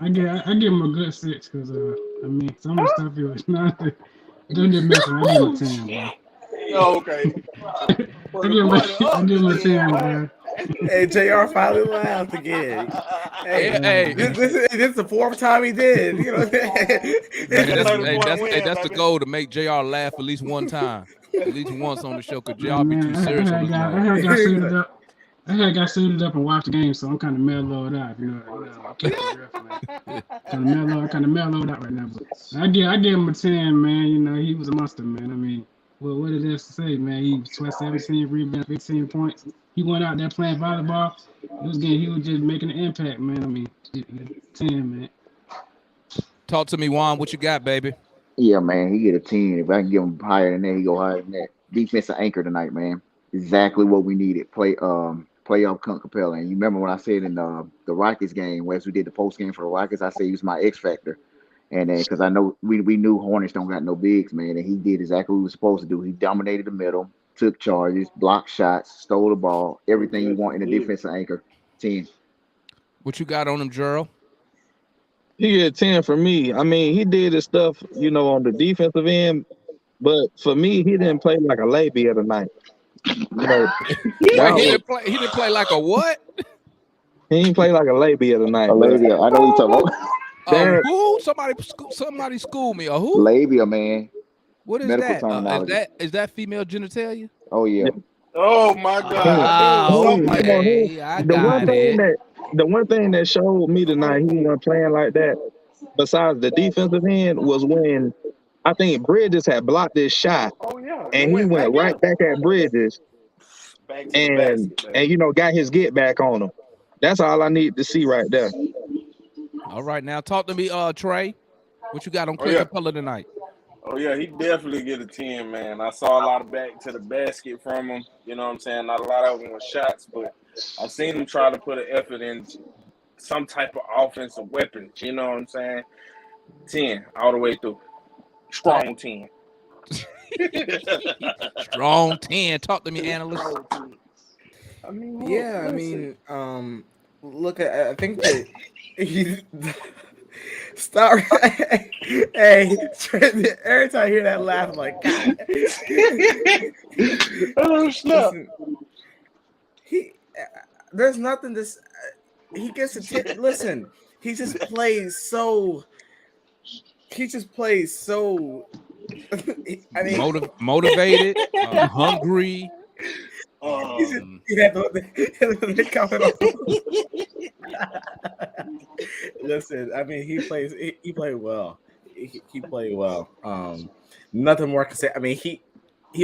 I give him a good 6 because I mean some of the stuff he was not doing messing. I give him a 10, bro. Oh, okay. I give him a 10, bro. Hey, JR finally laughed again. Hey, this is the 4th time he did. That's the goal, to make JR laugh at least one time. At least once on the show, because JR be too serious on his laugh. I got suited up and watched the game, so I'm kind of mellowed out. Kind of mellowed out right now. But I give him a 10, man. He was a monster, man. I mean, what did that say, man? He was 17 rebounds, 15 points. He went out there playing volleyball. He was just making an impact, man. I mean, 10, man. Talk to me, Juan. What you got, baby? Yeah, man, he get a 10. If I can give him higher than that, he go higher than that. Defensive anchor tonight, man. Exactly what we needed. Playoff Clint Capela. And you remember when I said in the Rockets game, as we did the post game for the Rockets, I said he was my X factor. And then because I know we knew Hornets don't got no bigs, man, and he did exactly what he was supposed to do. He dominated the middle, took charges, blocked shots, stole the ball, everything you want in a defensive anchor. 10. What you got on him, Gerald? He get 10 for me. I mean, he did his stuff, on the defensive end, but for me, he didn't play like a labia tonight. You know, Wait, that was he didn't play like a what? he didn't play like a labia A tonight, bro. labia. I know what you're talking about. A There, who? Somebody school me. A who? Labia, man. What is Medical that? terminology. Is that female genitalia? Oh yeah. Oh my God, I knew it was something like that. Okay, I the one got thing it. that the one thing that showed me tonight he wasn't playing like that. Besides the defensive end was when I think Bridges had blocked this shot Oh yeah, and and he went went back right in, back at Bridges back to the and basket, man. and got his get back on him. That's all I need to see right there. All right, now talk to me, Trey. What you got on Oh Clint yeah, Capella tonight? oh yeah, he definitely get a 10, man. I saw a lot of back to the basket from him. You know what I'm saying? Not a lot of them were shots, but I've seen him try to put an effort in some type of offensive weapons. You know what I'm saying? 10 all the way through. Talk Strong 10. strong 10. Talk to me, analyst. Strong 10. I mean, look, Yeah, I listen. mean, look at I think that he stop. Hey, every time I hear that laugh, I'm like, God. Oh, snap. Listen, he there's nothing this. He gets a listen. He just plays so. He just plays so. I mean, Motivated, hungry. he's just, Um, yeah, they coming on. Listen, I mean, he played well. He played well. Nothing more to say. I mean, he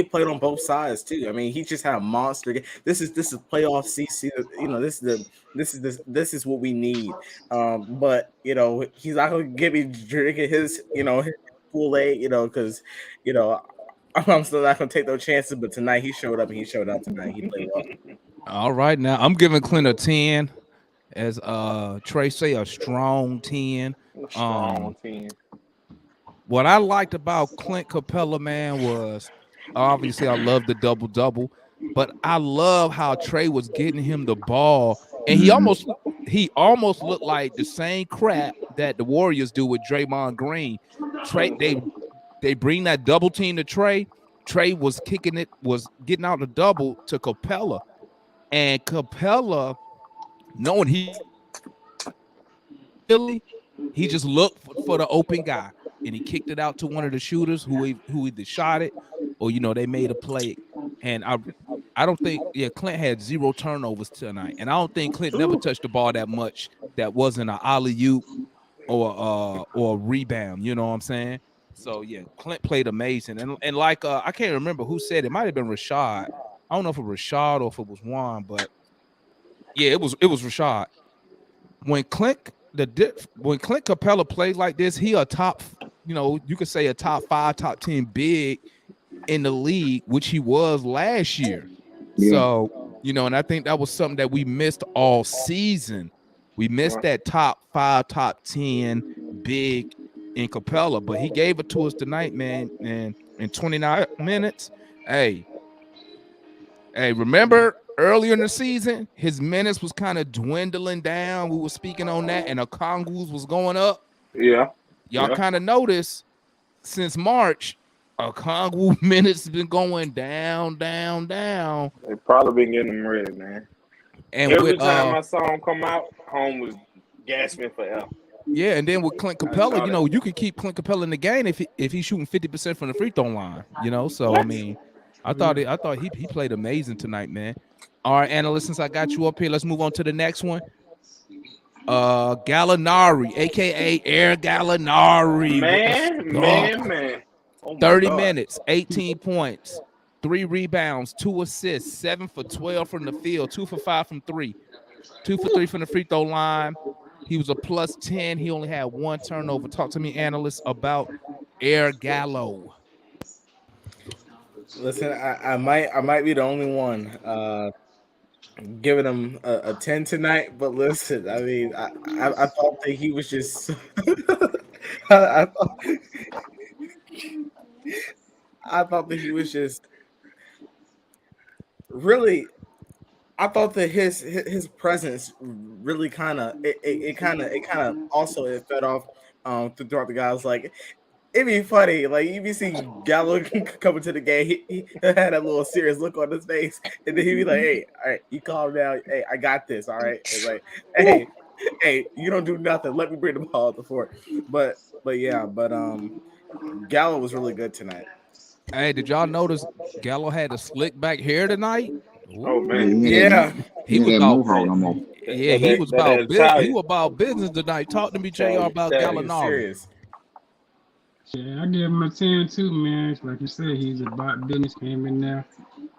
played on both sides too. I mean, he just had a monster game. This is playoff CC. This is what we need. But he's not going to give me drinking his his Kool-Aid. Because you know I'm still not going to take those chances. But tonight he showed up and he showed out tonight. He played well. all right, now I'm giving Clint a 10. As Trey say, a strong 10. Strong 10. What I liked about Clint Capella, man, was obviously I love the double-double, but I love how Trey was getting him the ball, and he almost looked like the same crap that the Warriors do with Draymond Green. Trey, they bring that double team to Trey. Trey was kicking it, was getting out the double to Capella, and Capella, knowing he just looked for the open guy, and he kicked it out to one of the shooters who either shot it or they made a play. And I don't think Clint had 0 turnovers tonight, and I don't think Clint never touched the ball that much that wasn't an alley-oop or a rebound. You know what I'm saying? So yeah, Clint played amazing, and like I can't remember who said it. Might have been Rashad. I don't know if it was Rashad or if it was Juan, but yeah, it was Rashad. When when Clint Capella plays like this, he a top, you could say a top 5, top 10 big in the league, which he was last year. Yeah. So, and I think that was something that we missed all season. We missed that top 5, top 10 big in Capella, but he gave it to us tonight, man. And in 29 minutes, hey, remember earlier in the season, his minutes was kind of dwindling down. We were speaking on that, and the Kongus was going up. Yeah. Y'all kind of noticed since March, Kongu minutes been going down, down, down. They probably been getting them ready, man. And Every time I saw him come out, home was gasping for air. Yeah, and then with Clint Capella, you can keep Clint Capella in the game if he's shooting 50% from the free throw line. So I mean, I thought he played amazing tonight, man. All right, analyst, since I got you up here, let's move on to the next one. Gallinari, aka Air Gallinari. Man. Oh 30 minutes, 18 points, 3 rebounds, 2 assists, 7 for 12 from the field, 2 for 5 from 3, 2 for 3 from the free throw line. He was a plus 10. He only had 1 turnover. Talk to me, analyst, about Air Gallo. Listen, I might be the only one giving him a 10 tonight, but listen, I mean, I thought that he was just I thought that he was just really I thought that his presence really kind of it also it fed off throughout the guys. Like it'd be funny, like you be seeing Gallo coming to the game. He had that little serious look on his face, and then he'd be like, "Hey, all right, you calm down. Hey, I got this. All right." It's like, "Hey, you don't do nothing. Let me bring the ball up the fort." But yeah, Gallo was really good tonight. Hey, did y'all notice Gallo had a slick back hair tonight? Oh Ooh, man, Yeah, he was that about mohawk no more. yeah, he was about he Italian. was about business tonight. Talk to me, JR, Italian, about he Italian. was Gallinari. serious. Yeah, I give him a 10 too, man. Like you said, he's about business. Came in there.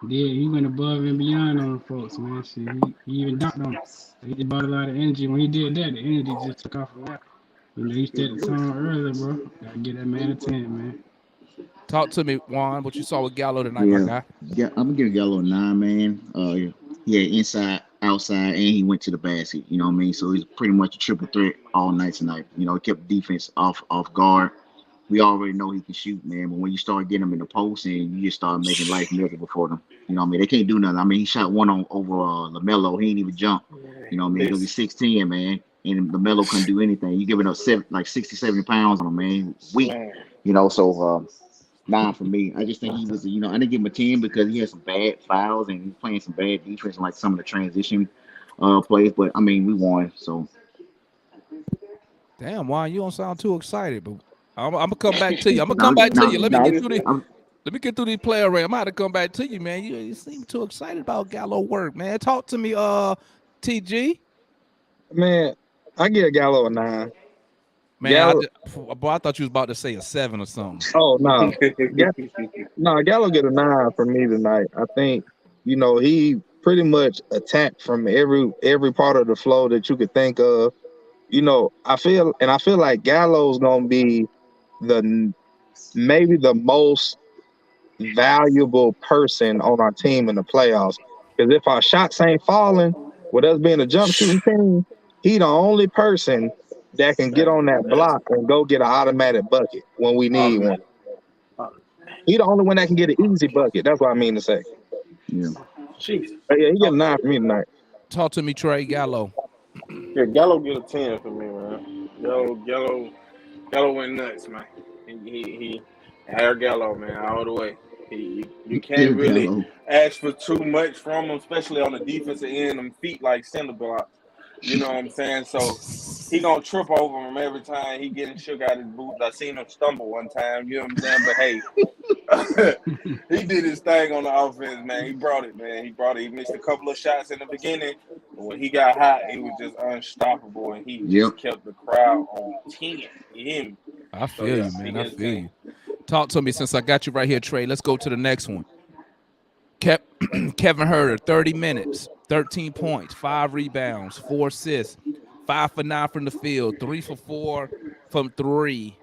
Yeah, he went above and beyond on folks, man. Shit, he even dunked on him. He brought a lot of energy. When he did that, the energy just took off from that. You know, he set the tone earlier, bro. Gotta get that man a 10, man. Talk to me, Juan. What you saw with Gallo tonight, my Yeah, guy? yeah, I'm gonna give Gallo a 9, man. Yeah, inside, outside, and he went to the basket. You know what I mean? So he's pretty much a triple threat all night tonight. You know, he kept defense off guard. We already know he can shoot, man. But when you start getting him in the post and you just start making life miserable for them, you know what I mean? They can't do nothing. I mean, he shot one on over LaMelo. He ain't even jump. You know what I mean? Because he's 6'10", man. And LaMelo couldn't do anything. You giving up 60, 70 pounds on him, man. Weak. You know, so 9 for me. I just think he was, I didn't give him a 10 because he had some bad fouls and he's playing some bad defense, like some of the transition plays. But I mean, we won, so Damn, Juan, you don't sound too excited, but I'm gonna come back to you. I'm gonna now, come back to now, you. Let me now, get through the I'm, let me get through these player array. I'm about to come back to you, man. You seem too excited about Gallo work, man. Talk to me, TG. Man, I give Gallo a 9. Man, Gallo, boy, I thought you was about to say a 7 or something. oh no, no, Gallo get a 9 from me tonight. I think he pretty much attacked from every part of the flow that you could think of. I feel like Gallo's gonna be the maybe the most valuable person on our team in the playoffs. Because if our shots ain't falling, with us being a jump shooting team, he the only person that can get on that block and go get an automatic bucket when we need one. He the only one that can get an easy bucket. That's what I mean to say. yeah. Jesus. But yeah, he get a 9 for me tonight. Talk to me, Trey Gallo. Yeah, Gallo get a 10 for me, man. Gallo went nuts, man. He Air Gallo, man, all the way. You Here can't we really go. ask for too much from him, especially on the defensive end. Them feet like cinder blocks. You know what I'm saying? So he gonna trip over him every time he getting shook out his boots. I seen him stumble one time. You know what I'm saying? But hey, he did his thing on the offense, man. He brought it, man. He brought it. He missed a couple of shots in the beginning, but when he got hot, he was just unstoppable, and he Yep. just kept the crowd on 10. You hear me? I So feel yeah, you, he man. I gets a feel 10. you. Talk to me since I got you right here, Trey. Let's go to the next one. Kevin Huerter, 30 minutes, 13 points, 5 rebounds, 4 assists, 5 for 9 from the field, 3 for 4 from 3.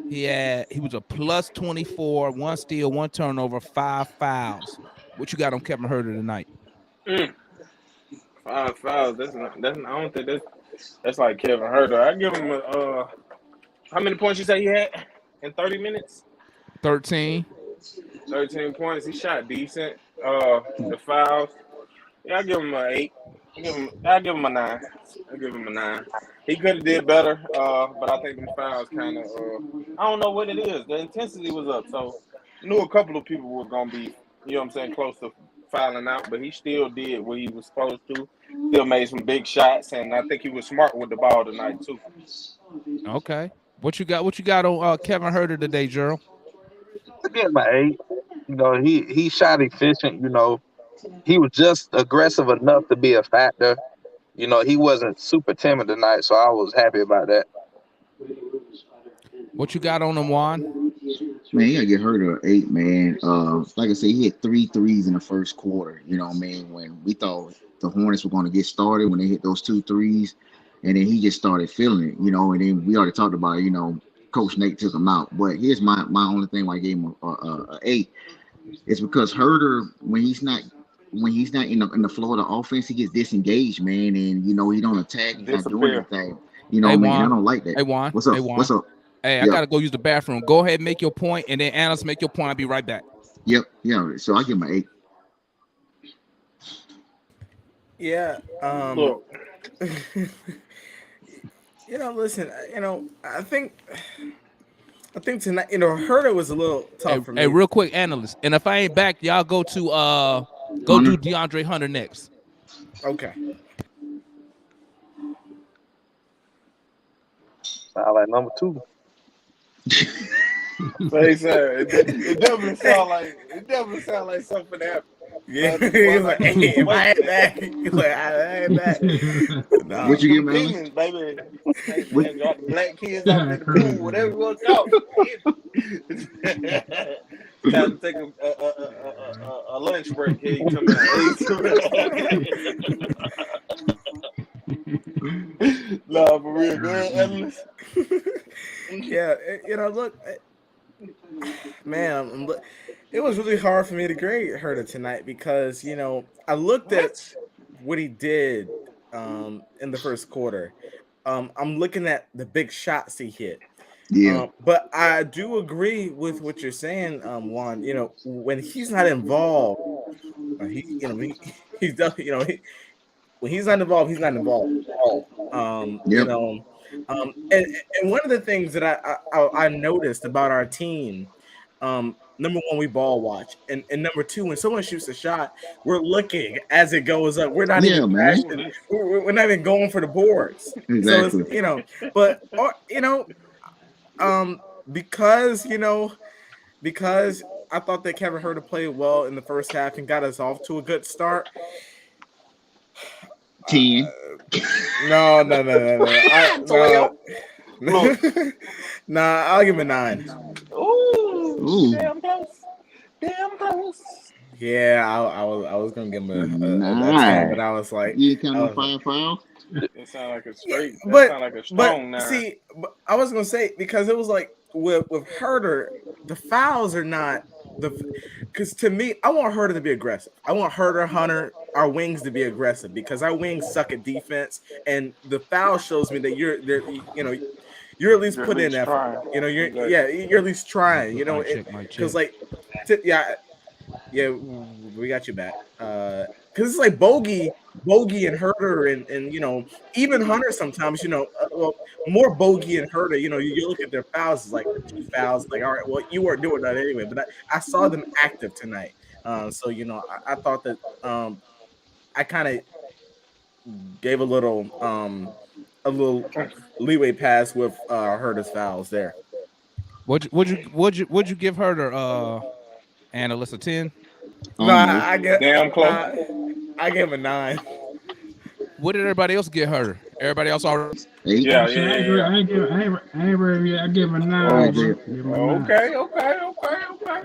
He was a plus 24, 1 steal, 1 turnover, 5 fouls. What you got on Kevin Huerter tonight? 5 fouls. That's I don't think that's like Kevin Herter. I give him how many points you say he had in 30 minutes? 13. 13 points. He shot decent. The fouls. Yeah, I give him an 8. I give him a 9. I give him a 9. He could have did better, but I think them fouls kind of I don't know what it is. The intensity was up, so I knew a couple of people were gonna be, you know what I'm saying, close to fouling out, but he still did what he was supposed to. Still made some big shots, and I think he was smart with the ball tonight too. Okay. What you got? What you got on Kevin Huerter today, Gerald? I give him an 8. He shot efficient. He was just aggressive enough to be a factor. He wasn't super timid tonight, so I was happy about that. What you got on him, Juan? Man, he gotta get hurt at 8, man. Like I said, he hit 3 threes in the first quarter. You know what I mean? When we thought the Hornets were going to get started when they hit those 2 threes, and then he just started feeling it. And then we already talked about it. Coach Nate took him out. But here's my only thing why I gave him a 8. It's because Herder, when he's not in the flow of the offense, he gets disengaged, man, and he don't attack. He's not doing Disappear. anything. You know Hey, what I mean? And I Juan. don't like that. Hey, Juan. What's up? Hey, Juan. What's up? Hey, I Yeah. gotta go use the bathroom. Go ahead, and make your point, and then Anna's make your point. I'll be right back. Yep. Yeah. So I give him an 8. Yeah. Look, Listen. I think tonight. Herder was a little Hey, tough for hey, me. real quick, analyst. And if I ain't back, y'all go do Hunter. DeAndre Hunter next. Okay. Sound like number two. say it definitely sound like something happened. Yeah. Why He's not like, keep hey, him if I away? ain't back, he's like, I ain't back. What No. you Keep give them him, Alice? demons, baby. Hey What man, drop the black kids off Yeah, at the crazy, pool, whatever man. you want to call it. Time to take a lunch break. Here you come out. No, for real. Go ahead, Endless. Yeah. Look, man, it was really hard for me to grade Herder tonight because I looked at What? what he did in the first quarter. I'm looking at the big shots he hit. Yeah. But I do agree with what you're saying, Juan. When he's not involved, he's definitely, when he's not involved, he's not involved at all. Yep. And one of the things that I noticed about our team, number one, we ball watch, and number two, when someone shoots a shot, we're looking as it goes up. We're not even Yeah, man. Ooh, crashing. this. We're not even going for the boards. So it's Exactly. but um, because because I thought that Kevin Herter played well in the first half and got us off to a good start. 10. No. Toledo. No. Look. Nah, I'll give him a 9. Ooh, Ooh. damn close. Damn close. Yeah, I was gonna give him a 10, but Nine. I was like, You ain't count I no was like, 5 fouls? It sound like a yeah, straight. That but sound like a but strong 9. see, I was gonna say because it was like with Herter, the fouls are not the because to me, I want Herter to be aggressive. I want Herter, Hunter, our wings to be aggressive because our wings suck at defense, and the foul shows me that you're there. You're at least You're at putting in least effort. trying. You're Exactly. yeah, you're at least trying. Mic check, mic Because check. like, yeah, yeah, we got you back. Because it's like Bogey and Herter, and even Hunter sometimes. Well, more Bogey and Herter. You look at their fouls, it's like 2 fouls. Like, all right, well, you weren't doing that anyway. But I saw them active tonight. So I thought that I kind of gave a little leeway pass with Herter's fouls there. Would you give Herter analyst a 10? I No, don't know. Damn close. I gave him a 9. What did everybody else get Herter? Everybody else already. 8. Yeah, Shit, yeah, yeah, I ain't ready yet. I give him a All nine, right, bro. Jay. Give him a yeah. nine. Okay.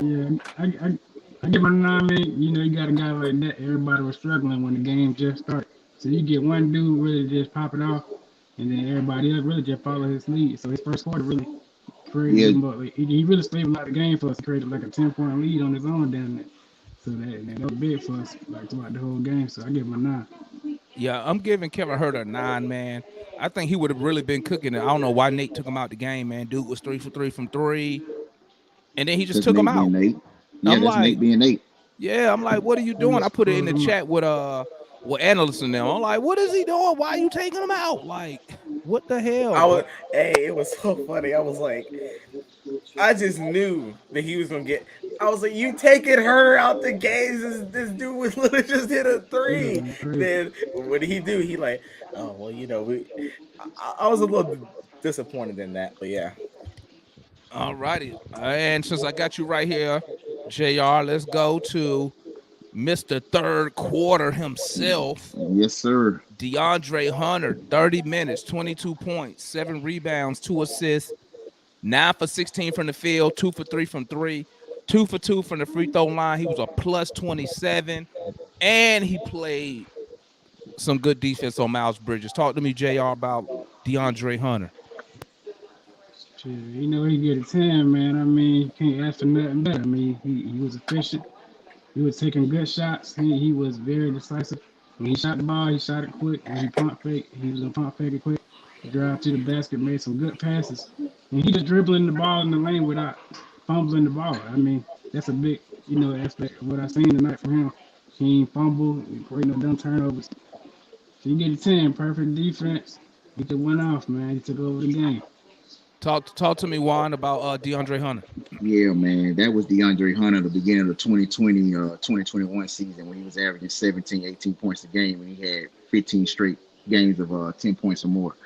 Yeah, I give him a nine, man. You got a guy like that. Everybody was struggling when the game just started. So you get one dude really just pop it off, and then everybody else really just follow his lead. So his first quarter really created Yeah. them, but he really stabilized the game for us. He created like a 10-point lead on his own down there. So that was big for us, like throughout the whole game. So I give him a nine. Yeah, I'm giving Kevin Herter a 9, man. I think he would have really been cooking it. I don't know why Nate took him out the game, man. Dude was 3 for 3 from 3, and then he just That's took him Nate being out. Nate. Yeah, I'm that's Nate like, being Nate. yeah, I'm like, what are you doing? I put it in the chat with analysts and them. I'm like, what is he doing? Why are you taking him out? Like, what the hell? But It was so funny. I was like, I just knew that he was gonna get. I was like, you taking her out the games? This dude was literally just hit a three. Yeah, crazy. Then what did he do? He like, oh well, I was a little disappointed in that, but yeah. all righty. And since I got you right here, JR, let's go to Mr. Third Quarter himself. Yes, sir. DeAndre Hunter, 30 minutes, 22 points, 7 rebounds, 2 assists, 9 for 16 from the field, 2 for 3 from 3, 2 for 2 from the free throw line. He was a plus 27, and he played some good defense on Miles Bridges. Talk to me, JR, about DeAndre Hunter. Shit, he get a 10, man. I mean, you can't ask for nothing better. I mean, he was efficient. He was taking good shots. He was very decisive. When he shot the ball, he shot it quick. When he pump fake, he was gonna pump fake it quick. Drive to the basket, made some good passes. And he just dribbling the ball in the lane without fumbling the ball. I mean, that's a big, aspect of what I seen tonight from him. He ain't fumble, create no dumb turnovers. He get a 10, perfect defense. He could win off, man. He took over the game. Talk to me, Juan, about DeAndre Hunter. Yeah, man, that was DeAndre Hunter at the beginning of the 2021 season when he was averaging 17, 18 points a game and he had 15 straight games of 10 points or more.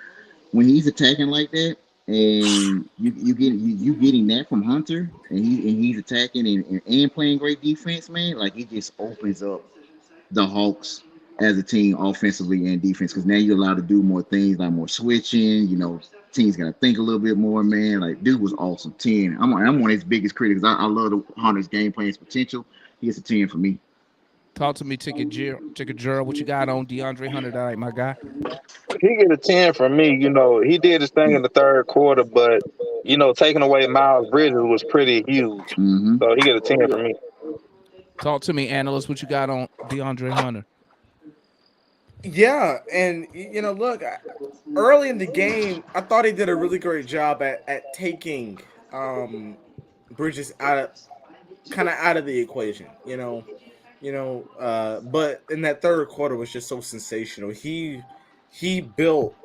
When he's attacking like that, and you getting that from Hunter, and he's attacking and playing great defense, man, like he just opens up the Hawks as a team offensively and defense because now you're allowed to do more things like more switching. Teams got to think a little bit more, man. Like, dude was awesome. 10. I'm one of his biggest critics. I love the Hunter's game plan's potential. He gets a 10 for me. Talk to me, Ticket Gerald. What you got on DeAndre Hunter tonight, my guy? He get a 10 from me. He did his thing in the third quarter, but taking away Miles Bridges was pretty huge. Mm-hmm. So he get a 10 from me. Talk to me, analyst. What you got on DeAndre Hunter? Yeah, and look, early in the game, I thought he did a really great job at taking Bridges out of the equation. But in that third quarter was just so sensational. He built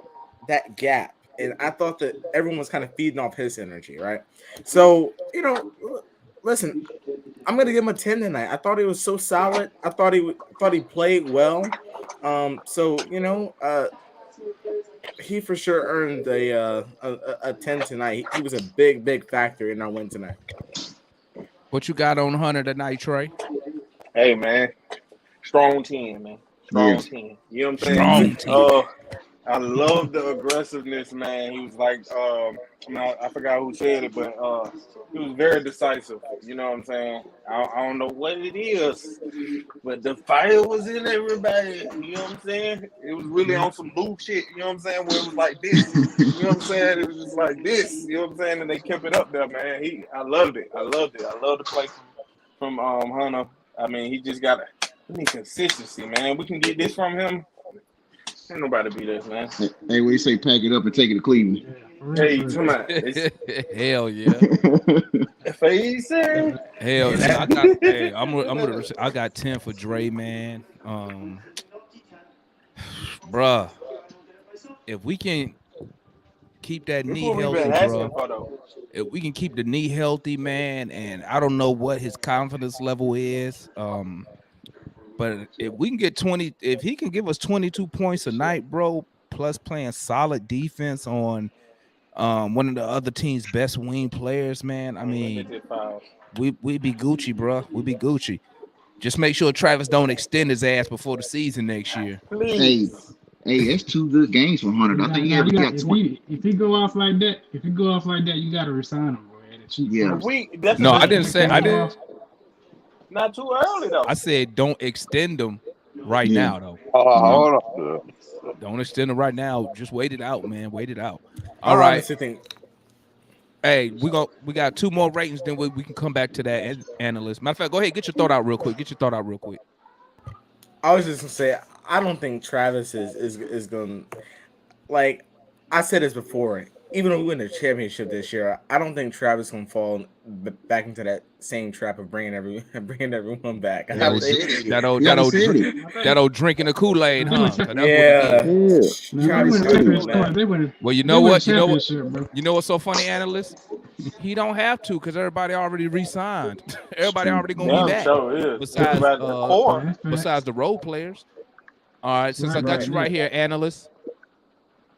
that gap, and I thought that everyone was kind of feeding off his energy, right? So listen, I'm gonna give him a 10 tonight. I thought he was so solid. I thought he played well. He for sure earned a 10 tonight. He was a big factor in our win tonight. What you got on Hunter tonight, Trey? Hey, man. Strong 10, man. Strong 10. You know what I'm saying? Strong 10. I love the aggressiveness, man. He was like, I forgot who said it, but he was very decisive. You know what I'm saying? I don't know what it is, but the fire was in everybody. You know what I'm saying? It was really on some bullshit. You know what I'm saying? Where it was like this. You know what I'm saying? It was just like this. You know what I'm saying? And they kept it up there, man. I loved it. I love the play from Hunter. I mean, he just got consistency, man. We can get this from him. Ain't nobody beat us, man. Hey, what you say? Pack it up and take it to Cleveland. Hey, come on. Hell yeah. Hell yeah. I got 10 for Dre, man. Bruh, if we can keep that knee healthy, bro. If we can keep the knee healthy, man, and I don't know what his confidence level is. But if we can get 20, if he can give us 22 points a night, bro, plus playing solid defense on one of the other team's best wing players, man. I mean, we be Gucci, bro. We be Gucci. Just make sure Travis don't extend his ass before the season next year. Please. Hey, that's 2 good games for Hunter. I think he got 20. If he go off like that, you got to resign him, bro. Yeah. No, I didn't say I didn't. Not too early though. I said don't extend them right now though. Hold on. Don't extend them right now. Just wait it out, man. Wait it out. All right. Hey, we got 2 more ratings, then we can come back to that analyst. Matter of fact, go ahead, get your thought out real quick. I was just gonna say, I don't think Travis is gonna, like I said this before. Even though we win the championship this year, I don't think Travis gonna fall back into that same trap of bringing everyone back. That old drinking the Kool-Aid, huh? Yeah. Well, you know what? You know what's so funny, analyst? He don't have to because everybody already re-signed. Everybody already gonna be back. Besides the role players. All right, since I got you right here, analyst,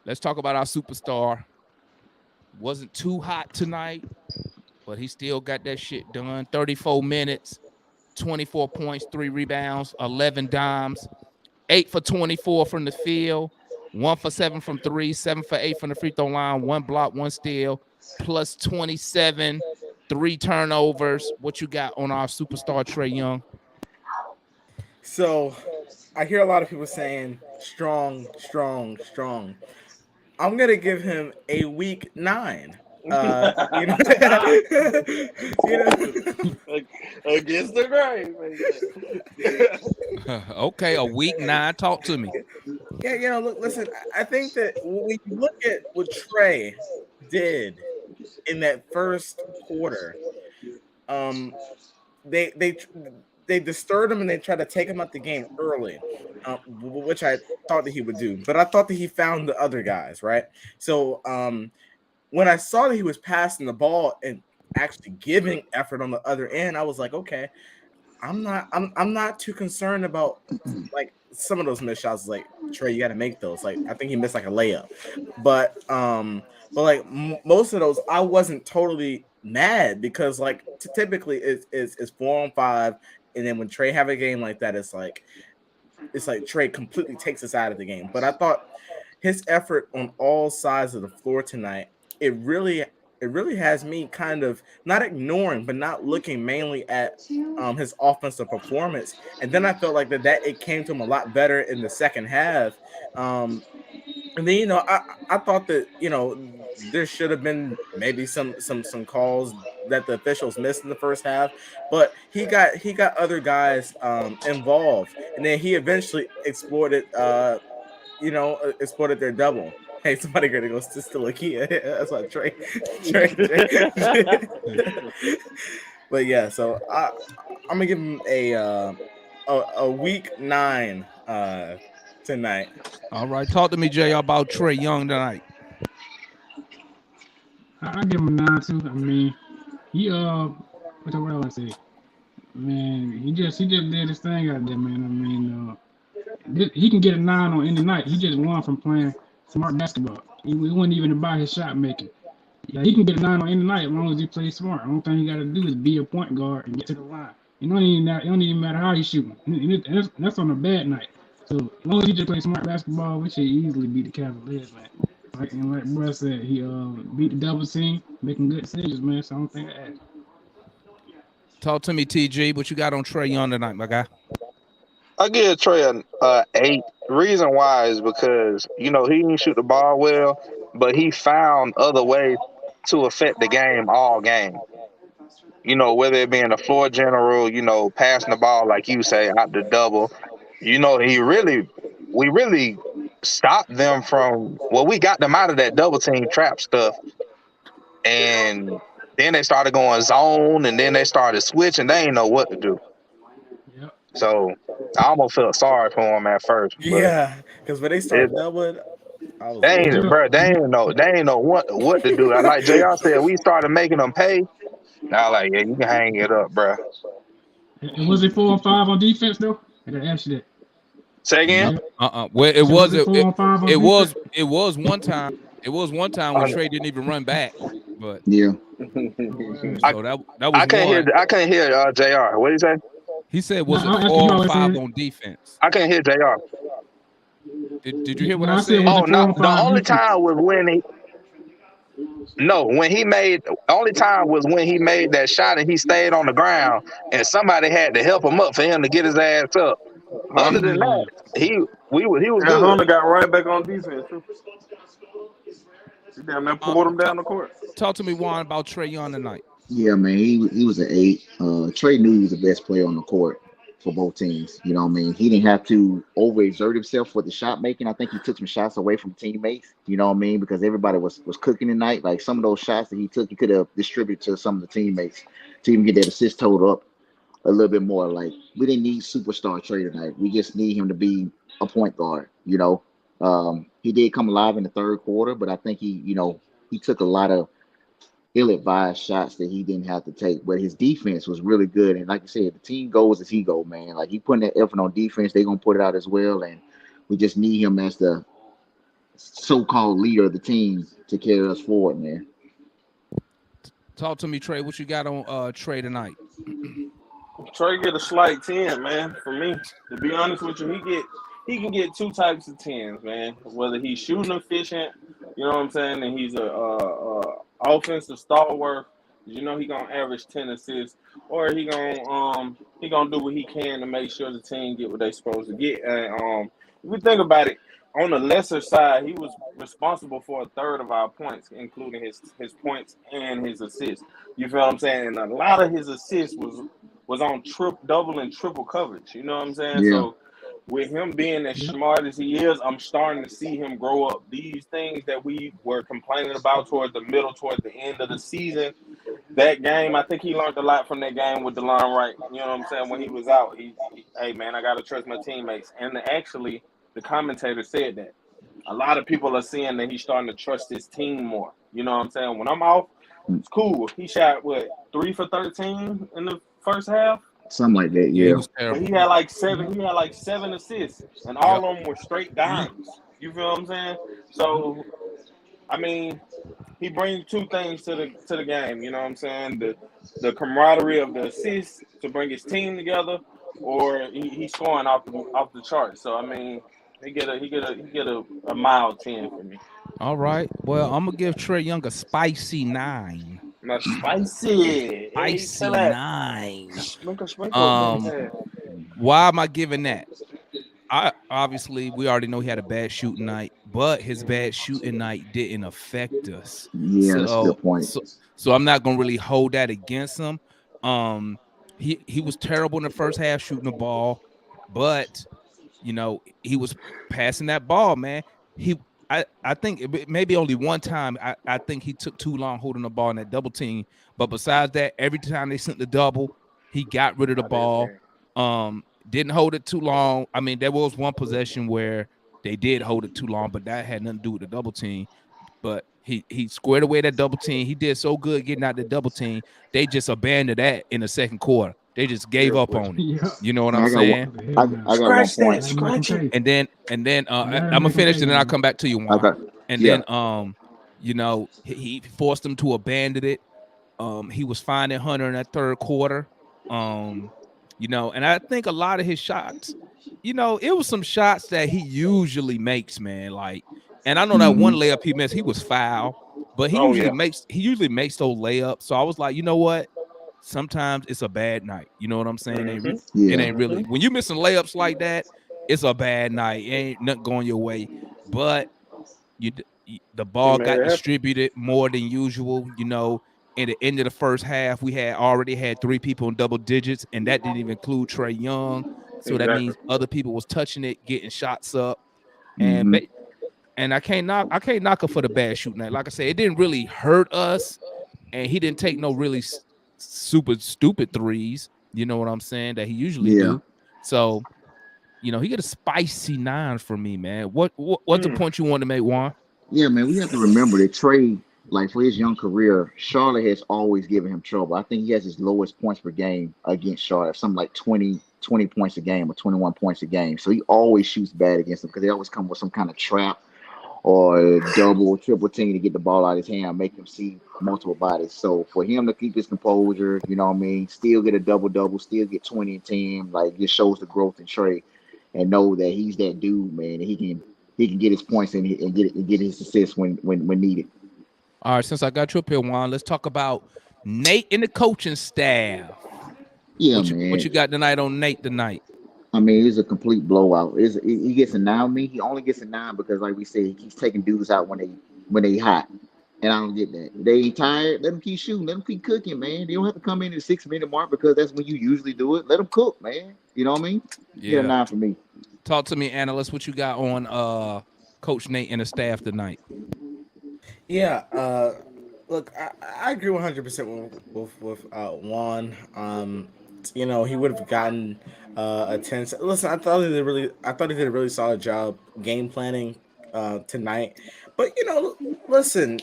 let's talk about our superstar. Wasn't too hot tonight, but he still got that shit done. 34 minutes, 24 points, 3 rebounds, 11 dimes, 8 for 24 from the field, 1 for 7 from 3, 7 for 8 from the free throw line, 1 block, 1 steal, plus 27, 3 turnovers. What you got on our superstar Trey Young? So I hear a lot of people saying strong. I'm gonna give him a week 9. Against the grain. Okay, a week 9. Talk to me. Yeah, listen. I think that when you look at what Trey did in that first quarter, they disturbed him and they tried to take him out the game early, which I thought that he would do. But I thought that he found the other guys, right? So when I saw that he was passing the ball and actually giving effort on the other end, I was like, okay, I'm not too concerned about like some of those missed shots. Like Trey, you got to make those. Like I think he missed like a layup, but like most of those, I wasn't totally mad because like typically it's 4-on-5, and then when Trey have a game like that, it's like Trey completely takes us out of the game. But I thought his effort on all sides of the floor tonight, it really has me kind of not ignoring, but not looking mainly at his offensive performance. And then I felt like that it came to him a lot better in the second half. And then I thought that there should have been maybe some calls that the officials missed in the first half, but he got other guys involved, and then he eventually exploited their double. Hey, somebody gonna go still a key. That's why Trey. But yeah, so I'm gonna give him a week 9 tonight. All right, talk to me, Jay, about Trey Young tonight. I give him a 9 too. I mean, he what I want to say, man, he just did his thing out there, man. I mean, he can get a 9 on any night. He just won from playing smart basketball. He wasn't even about his shot making. Yeah, he can get a 9 on any night as long as he plays smart. The only thing he got to do is be a point guard and get to the line. It don't even matter how he's shooting. And that's on a bad night. So as long as he just plays smart basketball, we should easily beat the Cavaliers, man. Like Bruh said, he beat the double team, making good decisions, man. So I don't think that. Talk to me, TG. What you got on Trey Young tonight, my guy? I give Trey an 8. Reason why is because he didn't shoot the ball well, but he found other ways to affect the game all game. Whether it be in the floor general, passing the ball like you say out the double. We really stopped them from. Well, we got them out of that double team trap stuff, and then they started going zone, and then they started switching. They didn't know what to do. Yep. So I almost felt sorry for him at first. Yeah, because when they started doubling, I was they ain't know what to do. Like JR said, we started making them pay. Now, like, yeah, you can hang it up, bro. And was it 4 or 5 on defense though? I gotta ask you that. Say again. Well, it was 4 or 5 on it was defense? it was one time. It was one time when Trey didn't even run back. But Yeah. so that was I couldn't hear JR. What did he say? He said was No, it I 4 or asked you 5 all on defense? I couldn't hear JR. Did you hear what No, I I said said? was Oh it 4 no, or 5 the only defense? time was only time was when he made that shot and he stayed on the ground and somebody had to help him up for him to get his ass up. Other than that, he was And good. Hunter got right back on defense too. He damn near pulled him down the court. Talk to me, Juan, about Trey Young tonight. Yeah, man, he was an 8. Trey knew he was the best player on the court for both teams. You know what I mean? He didn't have to overexert himself with the shot making. I think he took some shots away from teammates. You know what I mean? Because everybody was cooking tonight. Like some of those shots that he took, he could have distributed to some of the teammates to even get that assist total up a little bit more. Like we didn't need superstar Trey tonight. We just need him to be a point guard. He did come alive in the third quarter, but I think he took a lot of ill-advised shots that he didn't have to take, but his defense was really good. And like I said, the team goes as he go, man. Like he putting that effort on defense, they're gonna put it out as well. And we just need him as the so-called leader of the team to carry us forward, man. Talk to me, Trey. What you got on Trey tonight? Trey get a slight 10, man. For me, to be honest with you, he can get 2 types of 10s, man. Whether he's shooting efficient, you know what I'm saying, and he's a offensive stalwart, he gonna average 10 assists, or he gonna do what he can to make sure the team get what they supposed to get. And if we think about it, on the lesser side, he was responsible for a third of our points, including his points and his assists. You feel what I'm saying? And a lot of his assists was on double and triple coverage. You know what I'm saying? Yeah. So with him being as smart as he is, I'm starting to see him grow up. These things that we were complaining about towards the end of the season, that game, I think he learned a lot from that game with DeLon Wright. You know what I'm saying? When he was out, hey man, I gotta trust my teammates. And actually, the commentator said that a lot of people are seeing that he's starting to trust his team more. You know what I'm saying? When I'm off, it's cool. He shot 3 for 13 in the first half, Something like that. Yeah, he Yeah. was but terrible. he had like seven. He had like 7 assists, and Yep. all of them were straight dimes. You feel what I'm saying? So I mean, he brings two things to the game. You know what I'm saying? The camaraderie of the assists to bring his team together, or he's scoring off the chart. So I mean, he get a mile 10 for me. All right. Well, I'm gonna give Trey Young a spicy 9. Now spicy. Hey, tell Spicy that. 9. Sprinkle. Um, why am I giving that? I obviously we already know he had a bad shooting night, but his bad shooting night didn't affect us. Yeah, that's a So good point. so I'm not gonna really hold that against him. Um, he was terrible in the first half shooting the ball, but he was passing that ball, man. I think maybe only one time I think he took too long holding the ball in that double team. But besides that, every time they sent the double, he got rid of the ball. Didn't hold it too long. I mean, there was one possession where they did hold it too long, but that had nothing to do with the double team. But he squared away that double team. He did so good getting out the double team. They just abandoned that in the second quarter. They just gave up on it. Yeah. You know what I I'm got saying? one. Hell no. I got one Scratch point. that. Scratch it. And then Let I'm him gonna make him finish, pay, and then I'll man. come back to you, I Juan. got And yeah. then he forced them to abandon it. He was finding Hunter in that third quarter. And I think a lot of his shots, it was some shots that he usually makes, man. Like, and I know that one Mm-hmm. layup he missed, he was foul, but he Oh usually yeah. makes those layups. So I was like, you know what? Sometimes it's a bad night. You know what I'm saying? Mm-hmm. It Yeah. ain't really when you're missing layups like that, it's a bad night. It ain't nothing going your way. But the He ball made got it happen. distributed more than usual. In the end of the first half, we had already had 3 people in double digits, and that didn't even include Trey Young. So that Exactly. means other people was touching it, getting shots up, and Mm-hmm. I can't knock him for the bad shooting night. Like I said, it didn't really hurt us, and he didn't take no really super stupid threes. You know what I'm saying? That he usually Yeah. do. So he get a spicy 9 from me, man. What's the point you want to make, Juan? Yeah, man. We have to remember that Trey, like for his young career, Charlotte has always given him trouble. I think he has his lowest points per game against Charlotte, something like 20 points a game or 21 points a game. So he always shoots bad against them because they always come with some kind of trap or double or triple team to get the ball out of his hand, make him see multiple bodies. So for him to keep his composure, you know what I mean, still get a double double, still get 20 and 10, like just shows the growth in Trey and know that he's that dude, man, and he can get his points and get his assists when needed. All right, since I got you up here, Juan, let's talk about Nate and the coaching staff. Yeah, What man. you got tonight on Nate tonight? I mean, it's a complete blowout. He gets a 9 me. He only gets a 9 because, like we said, he keeps taking dudes out when they hot. And I don't get that. They ain't tired. Let them keep shooting. Let them keep cooking, man. They don't have to come in at the 6 minute mark because that's when you usually do it. Let them cook, man. You know what I mean? Get a Yeah. 9 for me. Talk to me, analyst. What you got on Coach Nate and the staff tonight? Yeah, look, I agree 100% with Juan. He would have gotten a 10. Listen, I thought he did a really solid job game planning tonight. But listen,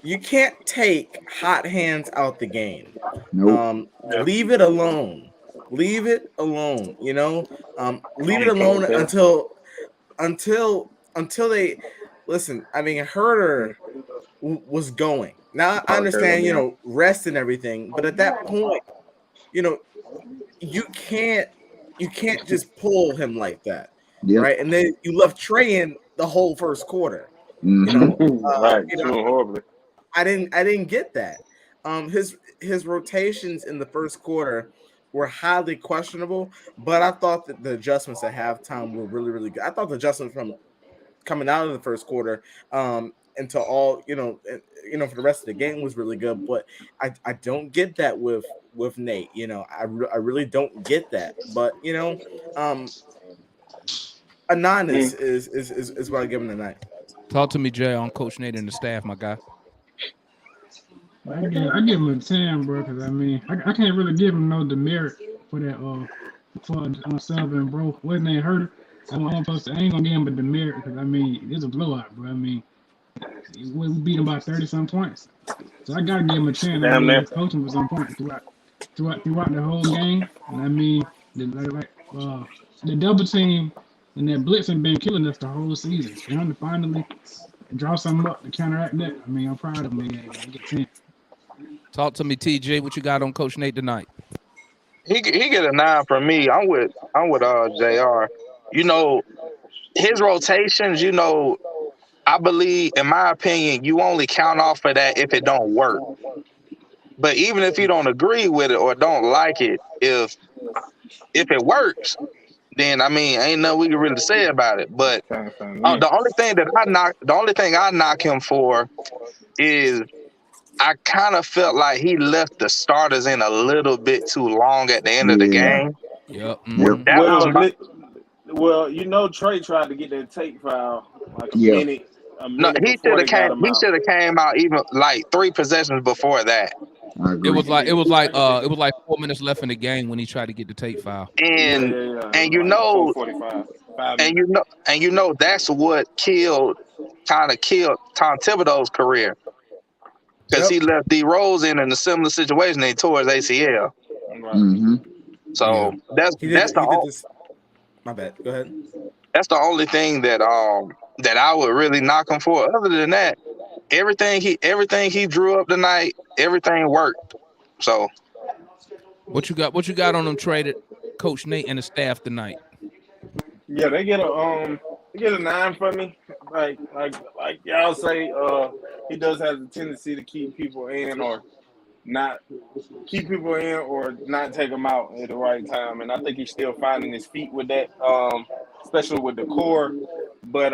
you can't take hot hands out the game. Nope. Yeah. Leave it alone. Leave it alone. Leave it I'm cold alone there. until they listen. I mean, Herder was going. Now I Okay, let understand, me know. rest and everything, but at that point, you know, you can't just pull him like that, Yep. right? And then you left Trey in the whole first quarter. You Mm-hmm. know, Right, shooting horribly. I didn't get that. His rotations in the first quarter were highly questionable, but I thought that the adjustments at halftime were really, really good. I thought the adjustments from coming out of the first quarter into all for the rest of the game was really good, but I don't get that with Nate. I really don't get that, but um a 9 is Mm. what I give him tonight. Talk to me, Jay, on Coach Nate and the staff, my guy. I give him a 10, bro, because I mean I can't really give him no demerit for that for Sullivan, bro. Wasn't they hurt? I ain't gonna give him a demerit because I mean it's a blowout, bro. I mean we beat him by 30 some points, so I gotta give him a 10. I Damn mean near. his coaching was on point throughout the whole game, and I mean the double team and that blitzing been killing us the whole season. For him to finally draw something up to counteract that, I mean I'm proud of him. Man. I get 10. Talk to me, TJ. What you got on Coach Nate tonight? He get a 9 from me. I'm with Jr. You know, his rotations. You know, I believe, in my opinion, you only count off of that if it don't work. But even if you don't agree with it or don't like it, if it works, then I mean, ain't nothing we can really say about it. But the only thing I knock him for is I kind of felt like he left the starters in a little bit too long at the end of the Yeah. game. Yep. Yep. That was my Well, you know, Trey tried to get that take foul like a Yeah. minute no. He before should they have came. got him He out. should have came out even like 3 possessions before that. I It agree. was like I it was like 4 minutes left in the game when he tried to get the tape foul. And yeah. It and was you like know 4:45, 5 and minutes. you know that's what kind of killed Tom Thibodeau's career because Yep. he left D Rose in a similar situation. They tore his ACL. Right. Mm-hmm. Yeah. So that's He that's did. the He did this. My bad. Go ahead. that's the only thing that I would really knock him for. Other than that, everything he drew up tonight, everything worked. So What you got on them traded Coach Nate and the staff tonight? Yeah, they get a 9 for me. Like y'all say, he does have the tendency to keep people in or not keep people in or not take them out at the right time. And I think he's still finding his feet with that, especially with the core. But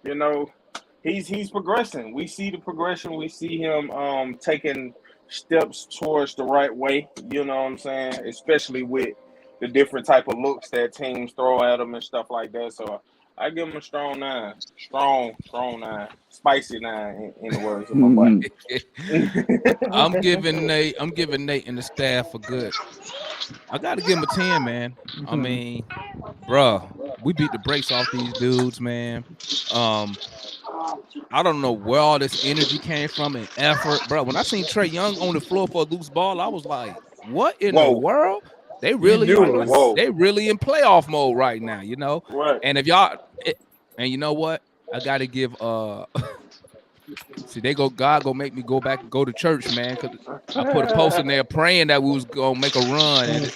you know, he's progressing. We see the progression. We see him taking steps towards the right way. You know what I'm saying? Especially with the different type of looks that teams throw at him and stuff like that. So I give him a strong 9, strong 9, spicy 9 in the words of my boy. I'm giving Nate and the staff a good. I gotta give him a 10, man. I mean, bruh, we beat the brakes off these dudes, man. I don't know where all this energy came from and effort, bro. When I seen Trey Young on the floor for a loose ball, I was like, "What in the whoa, world?" They You really knew in it Like, was. whoa, they really in playoff mode right now, you know. right. And and you know what, I gotta give see, God go make me go back and go to church, man, because I put a post in there praying that we was gonna make a run, and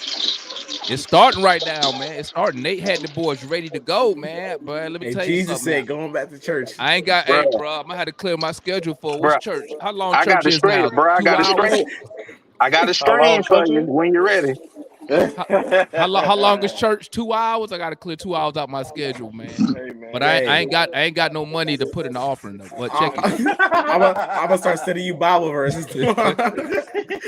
it's starting right now, man. It's starting. Nate had the boys ready to go, man. But let me Hey, tell you Jesus something, man. said, going back to church. I ain't got, hey, bro, bro. I'm gonna have to clear my schedule for what's bro. church. How long I got church the is stream, now? bro. 2 hours. I got a How long stream for church you is? when you're ready. How, how long is church? 2 hours. I gotta clear 2 hours out my schedule, man. Hey man. But I Hey, ain't got no money to put in the offering though. But check it. I'm gonna start sending you Bible verses.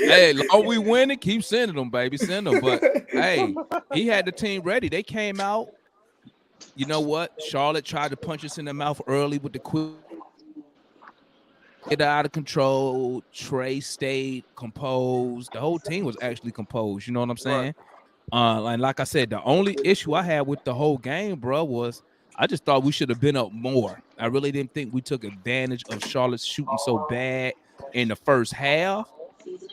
Hey, long we winning, keep sending them, baby. Send them. But hey, he had the team ready. They came out. You know what? Charlotte tried to punch us in the mouth early with the quick. Get out of control. Trey stayed composed. The whole team was actually composed. You know what I'm Right. saying? Like I said, the only issue I had with the whole game, bro, was I just thought we should have been up more. I really didn't think we took advantage of Charlotte's shooting so bad in the first half.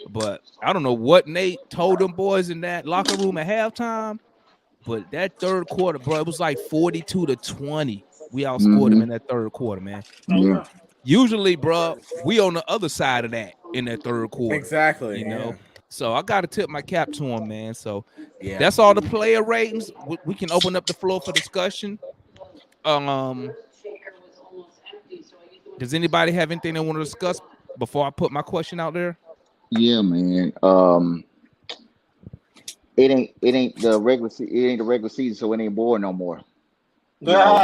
But I don't know what Nate told them boys in that locker room at halftime. But that third quarter, bro, it was like 42-20. We outscored them Mm-hmm. in that third quarter, man. Yeah. Usually, bro, we on the other side of that in that third quarter. Exactly. You know, Yeah. so I got to tip my cap to him, man. So Yeah. that's all the player ratings. We can open up the floor for discussion. Does anybody have anything they want to discuss before I put my question out there? Yeah, man. It ain't the regular season, so it ain't boring no more. You know,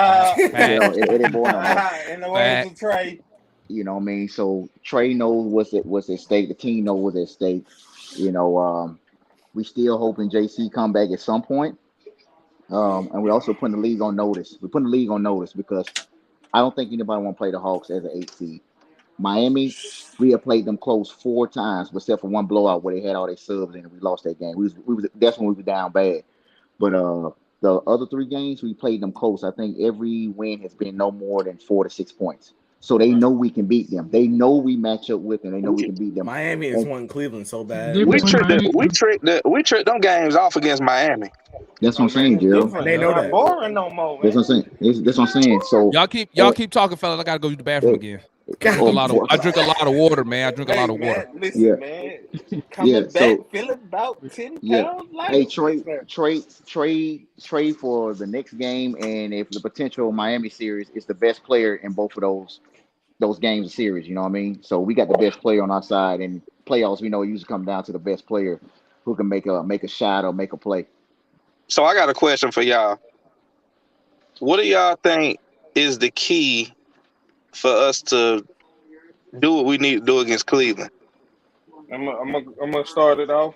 it ain't boring no more. In the words of Trey. You know what I mean? So Trey knows what's at stake. The team knows what's at stake. You know, we still hoping JC come back at some point. And we also putting the league on notice. We're putting the league on notice because I don't think anybody want to play the Hawks as an 8 seed. Miami, we have played them close 4 times, except for one blowout where they had all their subs and we lost that game. We was that's when we were down bad. But the other 3 games we played them close. I think every win has been no more than 4 to 6 points. So they Right. know we can beat them. They know we match up with them. They know we can beat them. Miami is wanting Cleveland so bad. Difference We between tricked Miami. we tricked them games off against Miami. That's what Oh I'm man, saying, it's Gerald. different. They It's know not that. boring no more, That's man. what I'm saying. That's what I'm saying. So Y'all keep talking, fellas. I gotta go to the bathroom again. I drink a lot of water, man. I drink a Hey lot of water. man, listen, man. Coming back, so feeling about 10 yeah. pounds Hey, lighter. trade for the next game, and if the potential Miami series is the best player in both of those games of series, you know what I mean? So we got the best player on our side, and playoffs, we know it usually come down to the best player who can make a shot or make a play. So I got a question for y'all. What do y'all think is the key for us to do what we need to do against Cleveland? I'm gonna start it off.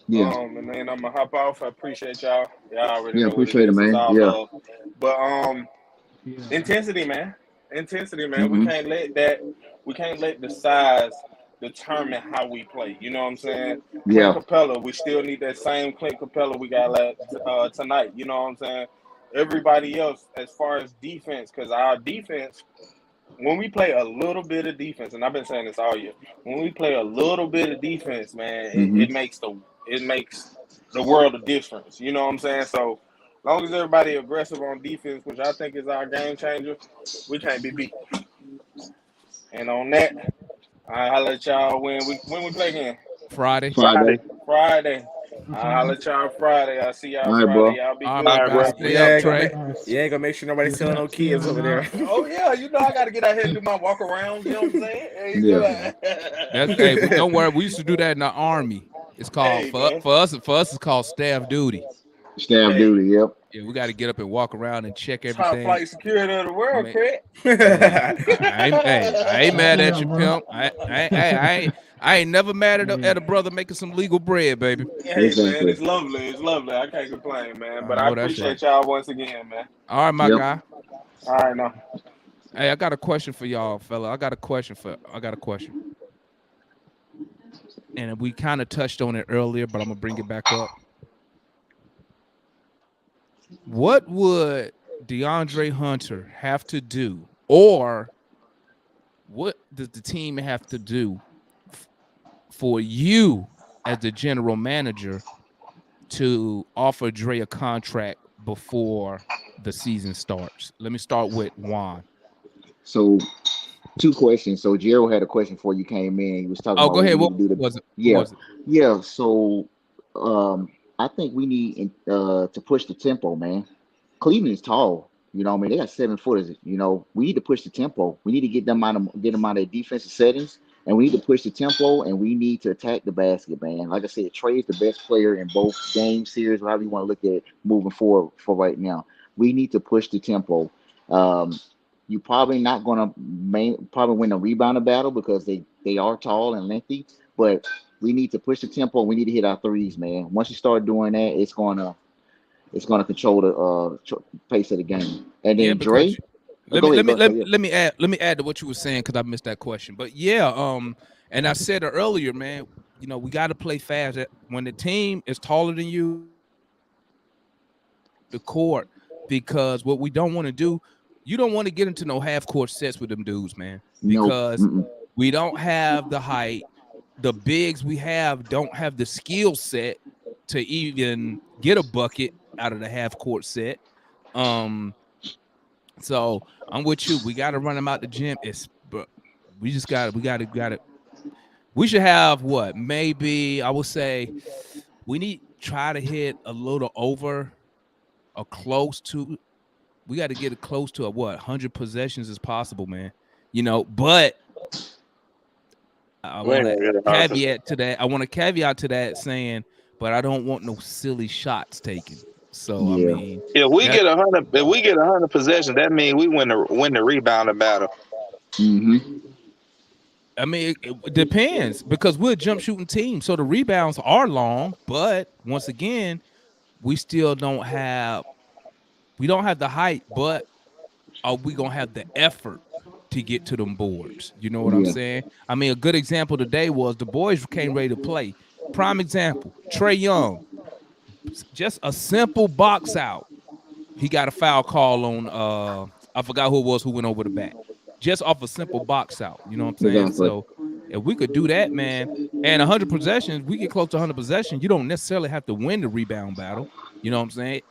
Yeah, And then I'm gonna hop off. I appreciate y'all. Y'all already yeah, know what it appreciate it, is. It's man. all Yeah, love. But Yeah. intensity, man. Intensity, man. hmm We can't let the size determine how we play. You know what I'm saying? Clint yeah, Capella, we still need that same Clint Capella we got tonight. You know what I'm saying? Everybody else, as far as defense, because our defense, when we play a little bit of defense, and I've been saying this all year, when we play a little bit of defense, man, hmm it makes the world a difference. You know what I'm saying? So as long as everybody aggressive on defense, which I think is our game changer, we can't be beat. And on that, I'll let y'all when we play again. Friday. Friday. Friday. Friday. Okay. I'll let y'all Friday. I'll see y'all All right, Friday. bro. Y'all be All right, good. my All right, guy. bro. Stay up, Trey. Gonna make sure nobody's stealing no kids over there. Oh yeah, you know I gotta get out here and do my walk around, you know what I'm saying? Hey, you know Yeah, That's hey, but don't worry. We used to do that in the army. It's called hey man. for us. It's called staff duty. staff Hey, duty. Yep. Yeah, we got to get up and walk around and check top everything. flight security of the I world, mean, Craig. I ain't mad at Yeah, you, bro. pimp. I ain't never mad at a brother making some legal bread, baby. Hey man, Exactly. it's lovely. It's lovely. I can't complain, man. I But I know that's right. appreciate y'all once again, man. All right, my Yep. guy. All right now. Hey, I got a question for y'all, fella. I got a question. And we kind of touched on it earlier, but I'm gonna bring it back up. What would DeAndre Hunter have to do, or what does the team have to do for you as the general manager to offer Dre a contract before the season starts? Let me start with Juan. So 2 questions. So Gerald had a question before you came in. He was talking Oh, about go what ahead. we What need to do. was it? What Yeah, was it? yeah. So I think we need to push the tempo, man. Cleveland is tall. You know, what I mean, they got 7 footers. You know, we need to push the tempo. We need to get them out of defensive settings, and we need to push the tempo, and we need to attack the basket, man. Like I said, Trey is the best player in both game series, however you want to look at it, moving forward for right now. We need to push the tempo. Um, you probably not gonna probably win the rebounding battle because they are tall and lengthy, but we need to push the tempo. We need to hit our threes, man. Once you start doing that, it's gonna control the pace of the game. And Yeah, then because Dre, go ahead, go ahead. Yeah. let me add to what you were saying because I missed that question. But yeah, and I said it earlier, man. You know, we got to play fast. When the team is taller than you, the court, because what we don't want to do, you don't want to get into no half court sets with them dudes, man, No. because we don't have the height. The bigs we have don't have the skill set to even get a bucket out of the half court set. So I'm with you. We got to run them out the gym. But we just got it. We should have what? Maybe I would say we need try to hit a little over or close to. We got to get it close to 100 possessions as possible, man. You know, but I We want ain't to gonna get 100%. caveat to that. I want to caveat to that saying, but I don't want no silly shots taken. So I Yeah. mean, If we that get 100, if we get 100 possessions, that means we win the rebounding battle. Mm-hmm. I mean, it depends because we're a jump shooting team, so the rebounds are long. But once again, we still don't have the height, but are we gonna have the effort? to get to them boards. You know what I'm Yeah. saying? I mean, a good example today was the boys came ready to play. Prime example, Trey Young, just a simple box out. He got a foul call on I forgot who it was who went over the back. Just off a simple box out. You know what I'm saying? Exactly. So if we could do that, man, and 100 possessions, we get close to 100 possessions, you don't necessarily have to win the rebound battle. You know what I'm saying?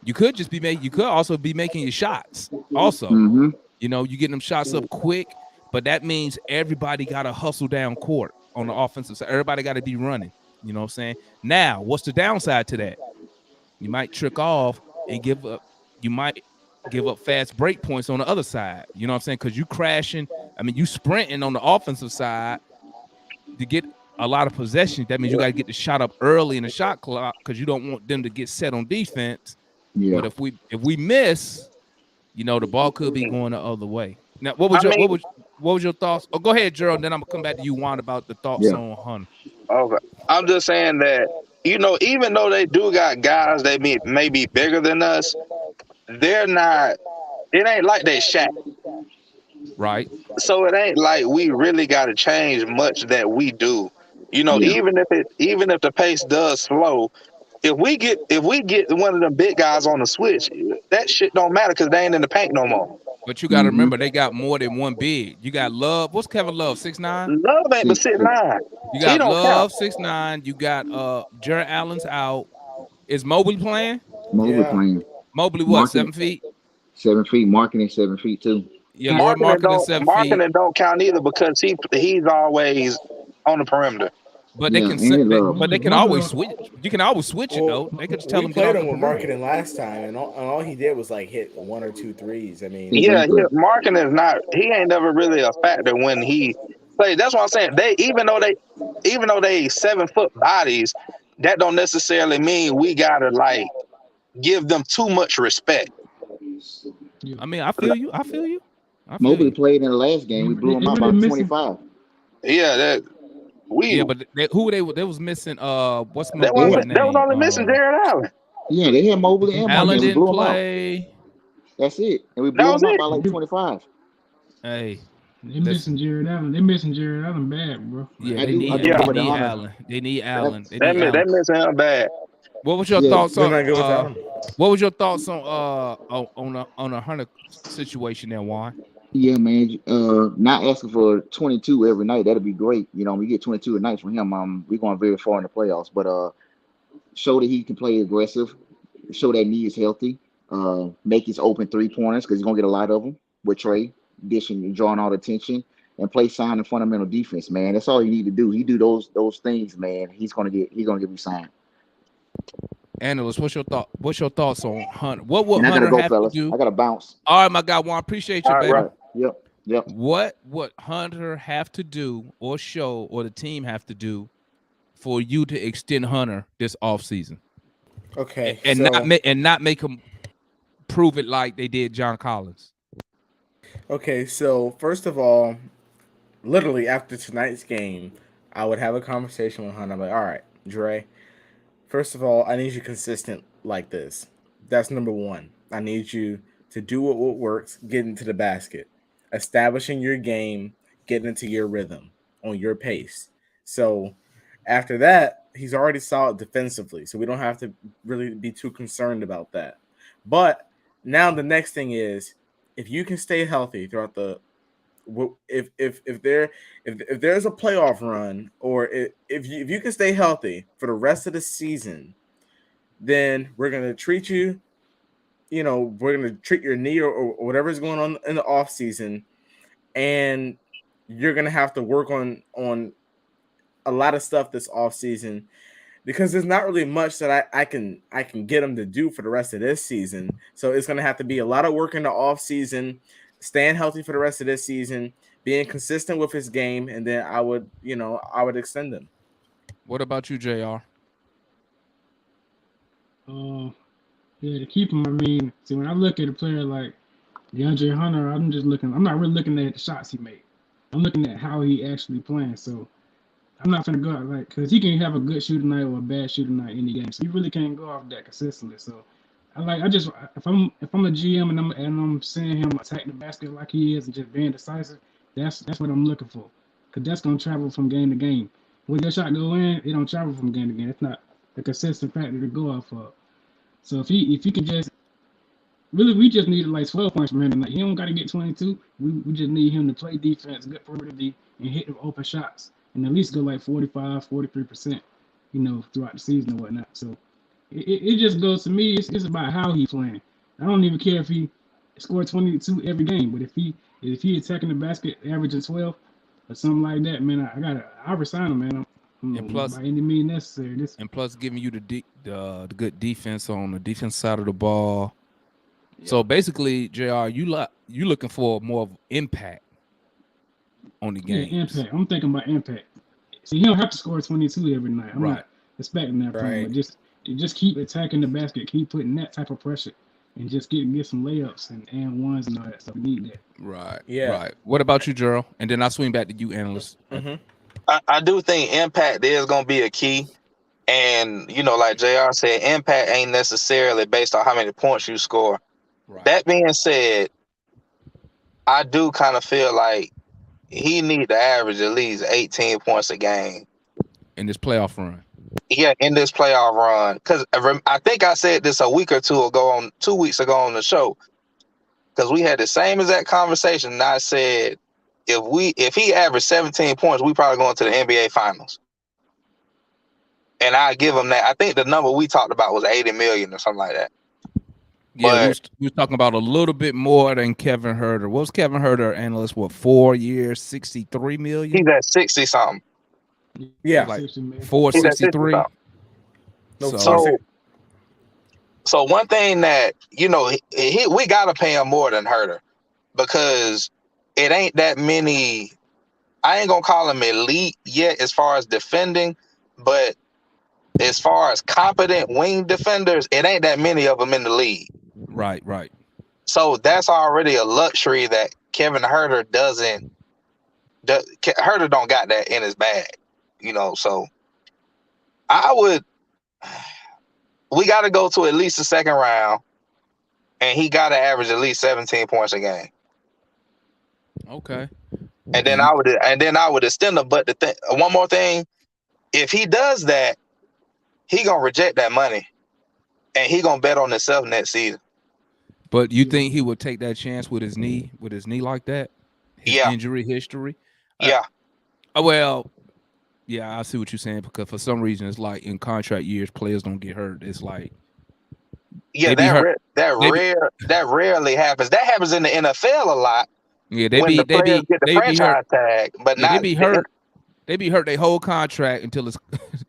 You could just be making, you could also be making your shots. Also, Mm-hmm. you know, you getting them shots up quick, but that means everybody got to hustle down court on the offensive side. Everybody got to be running. You know what I'm saying? Now, what's the downside to that? You might trick off and give up. You might give up fast break points on the other side. You know what I'm saying? Because you crashing. I mean, you sprinting on the offensive side to get a lot of possession. That means you got to get the shot up early in the shot clock because you don't want them to get set on defense. Yeah. But if we miss, you know, the ball could be going the other way. Now, what was your thoughts? Oh, go ahead, Gerald. Then I'm gonna come back to you, Juan, about the thoughts Yeah. on Hunter. Okay. I'm just saying that, even though they do got guys that may be bigger than us, they're not. It ain't like they Shaq. Right. So it ain't like we really got to change much that we do. Yeah. Even if the pace does slow, if we get one of them big guys on the switch, that shit don't matter because they ain't in the paint no more. But you got to Mm-hmm. remember, they got more than one big. You got Love. What's Kevin Love? 6'9"? Love ain't but 6'9". You He got don't count. Love 6'9". You got Jared Allen's out. Is Mobley playing? Mobley Yeah. playing. Mobley what? Marketing. 7 feet? 7 feet. Marketing 7 feet too. Yeah, Lord Marketing 7 feet. Marketing don't count either because he's always on the perimeter. But Yeah, they can and he Love. but they can always switch. You can always switch it though. They could just tell we him get played off him the with perimeter. marketing last time, and all he did was like hit 1 or 2 threes. I mean, Yeah, Exactly. marketing is not. He ain't never really a factor when he plays. That's what I'm saying. Even though they 7-foot bodies, that don't necessarily mean we gotta like give them too much respect. I mean, I feel you. I feel you. I feel Mobley you. played in the last game. We blew him They out really by missing. 25. Yeah, Yeah, but who they was missing? What's my that boy was name? only missing Jared Allen. Yeah, they had Mobley and Allen Marketing. We didn't blew him out. play. That's it. And we That blew was him out it. by like 25. Hey, They missing Jared Allen. They missing Jared Allen bad, bro. yeah, I they do need agree with the Hunter. Allen. They need Allen. They They need Allen. missing him bad. What was your Yeah. thoughts they're on not good without him. what was your thoughts on a Hunter situation there, Juan? Yeah, man. Not asking for 22 every night. That'd be great. We get 22 a night from him. We're going very far in the playoffs. But show that he can play aggressive. Show that knee is healthy. Make his open 3-pointers because he's gonna get a lot of them with Trey dishing and drawing all the attention. And play sound and fundamental defense, man. That's all you need to do. He do those things, man. He's gonna get you signed. Analyst, what's your thoughts on Hunter? What would And I gotta Hunter go, have to fellas. do? I gotta bounce. All right, my guy Juan, appreciate you, All right, baby. All right. Yep. What would Hunter have to do or show or the team have to do for you to extend Hunter this offseason? Okay, And so not make him prove it like they did John Collins. okay, so first of all, literally after tonight's game, I would have a conversation with Hunter. I'm like, all right, Dre. First of all, I need you consistent like this. That's number one. I need you to do what works, get into the basket, establishing your game, getting into your rhythm on your pace. So after that, he's already solid defensively, so we don't have to really be too concerned about that. But now the next thing is if you can stay healthy throughout the if there's a playoff run or if you can stay healthy for the rest of the season, then we're gonna treat you. We're gonna treat your knee or whatever's going on in the off season, and you're gonna have to work on a lot of stuff this off season because there's not really much that I can get him to do for the rest of this season. So it's gonna have to be a lot of work in the off season, staying healthy for the rest of this season, being consistent with his game, and then I would extend him. What about you, JR? Yeah, to keep him. I mean, see, when I look at a player like DeAndre Hunter, I'm not really looking at the shots he made. I'm looking at how he actually playing. So I'm not gonna go out because he can have a good shooting night or a bad shooting night in any game. So you really can't go off that consistently. So I just if I'm a GM and I'm seeing him attack the basket like he is and just being decisive, that's what I'm looking for. Cause that's gonna travel from game to game. When your shot go in, it don't travel from game to game. It's not a consistent factor to go off of. So if he can just really, we just needed like 12 points from him tonight. He don't got to get 22. We just need him to play defense, good perimeter D, and hit the open shots, and at least go like 45, 43%, throughout the season and whatnot. So it just goes to me. It's about how he playing. I don't even care if he scored 22 every game, but if he attacking the basket, averaging 12 or something like that, man, I resign him, man. And plus, by any means necessary. And plus, giving you the good defense on the defense side of the ball. Yeah. So basically, JR, you looking for more of impact on the game. Yeah, impact. I'm thinking about impact. See, he don't have to score 22 every night. I'm not expecting that from him. But just keep attacking the basket, keep putting that type of pressure, and just get some layups and ones and all that stuff. We need that. Right. Yeah. Right. What about you, Gerald? And then I'll swing back to you, analyst. Mm-hmm. I do think impact is going to be a key. And, like JR said, impact ain't necessarily based on how many points you score. Right. That being said, I do kind of feel like he need to average at least 18 points a game. In this playoff run. Yeah, in this playoff run. Because I think I said this 2 weeks ago on the show. Because we had the same exact conversation. And I said, if he averaged 17 points, we probably going to the NBA Finals. And I give him that. I think the number we talked about was 80 million or something like that. Yeah, we was talking about a little bit more than Kevin Huerter. What was Kevin Huerter, analyst? 4 years, 63 million? He's at 60 something. Yeah, like 463. So one thing that we gotta pay him more than Huerter, because it ain't that many. I ain't gonna call him elite yet as far as defending, but as far as competent wing defenders, it ain't that many of them in the league. Right. So that's already a luxury that Kevin Huerter doesn't. Huerter don't got that in his bag, So we got to go to at least the second round, and he got to average at least 17 points a game. Okay. And then I would extend him. But one more thing, if he does that, he gonna reject that money, and he gonna bet on himself next season. But you think he would take that chance with his knee like that? His injury history? Yeah. I see what you're saying, because for some reason it's like in contract years players don't get hurt. It's like that rarely happens. That happens in the NFL a lot. Yeah, they get the franchise tag, but not they be hurt. They be hurt their whole contract until it's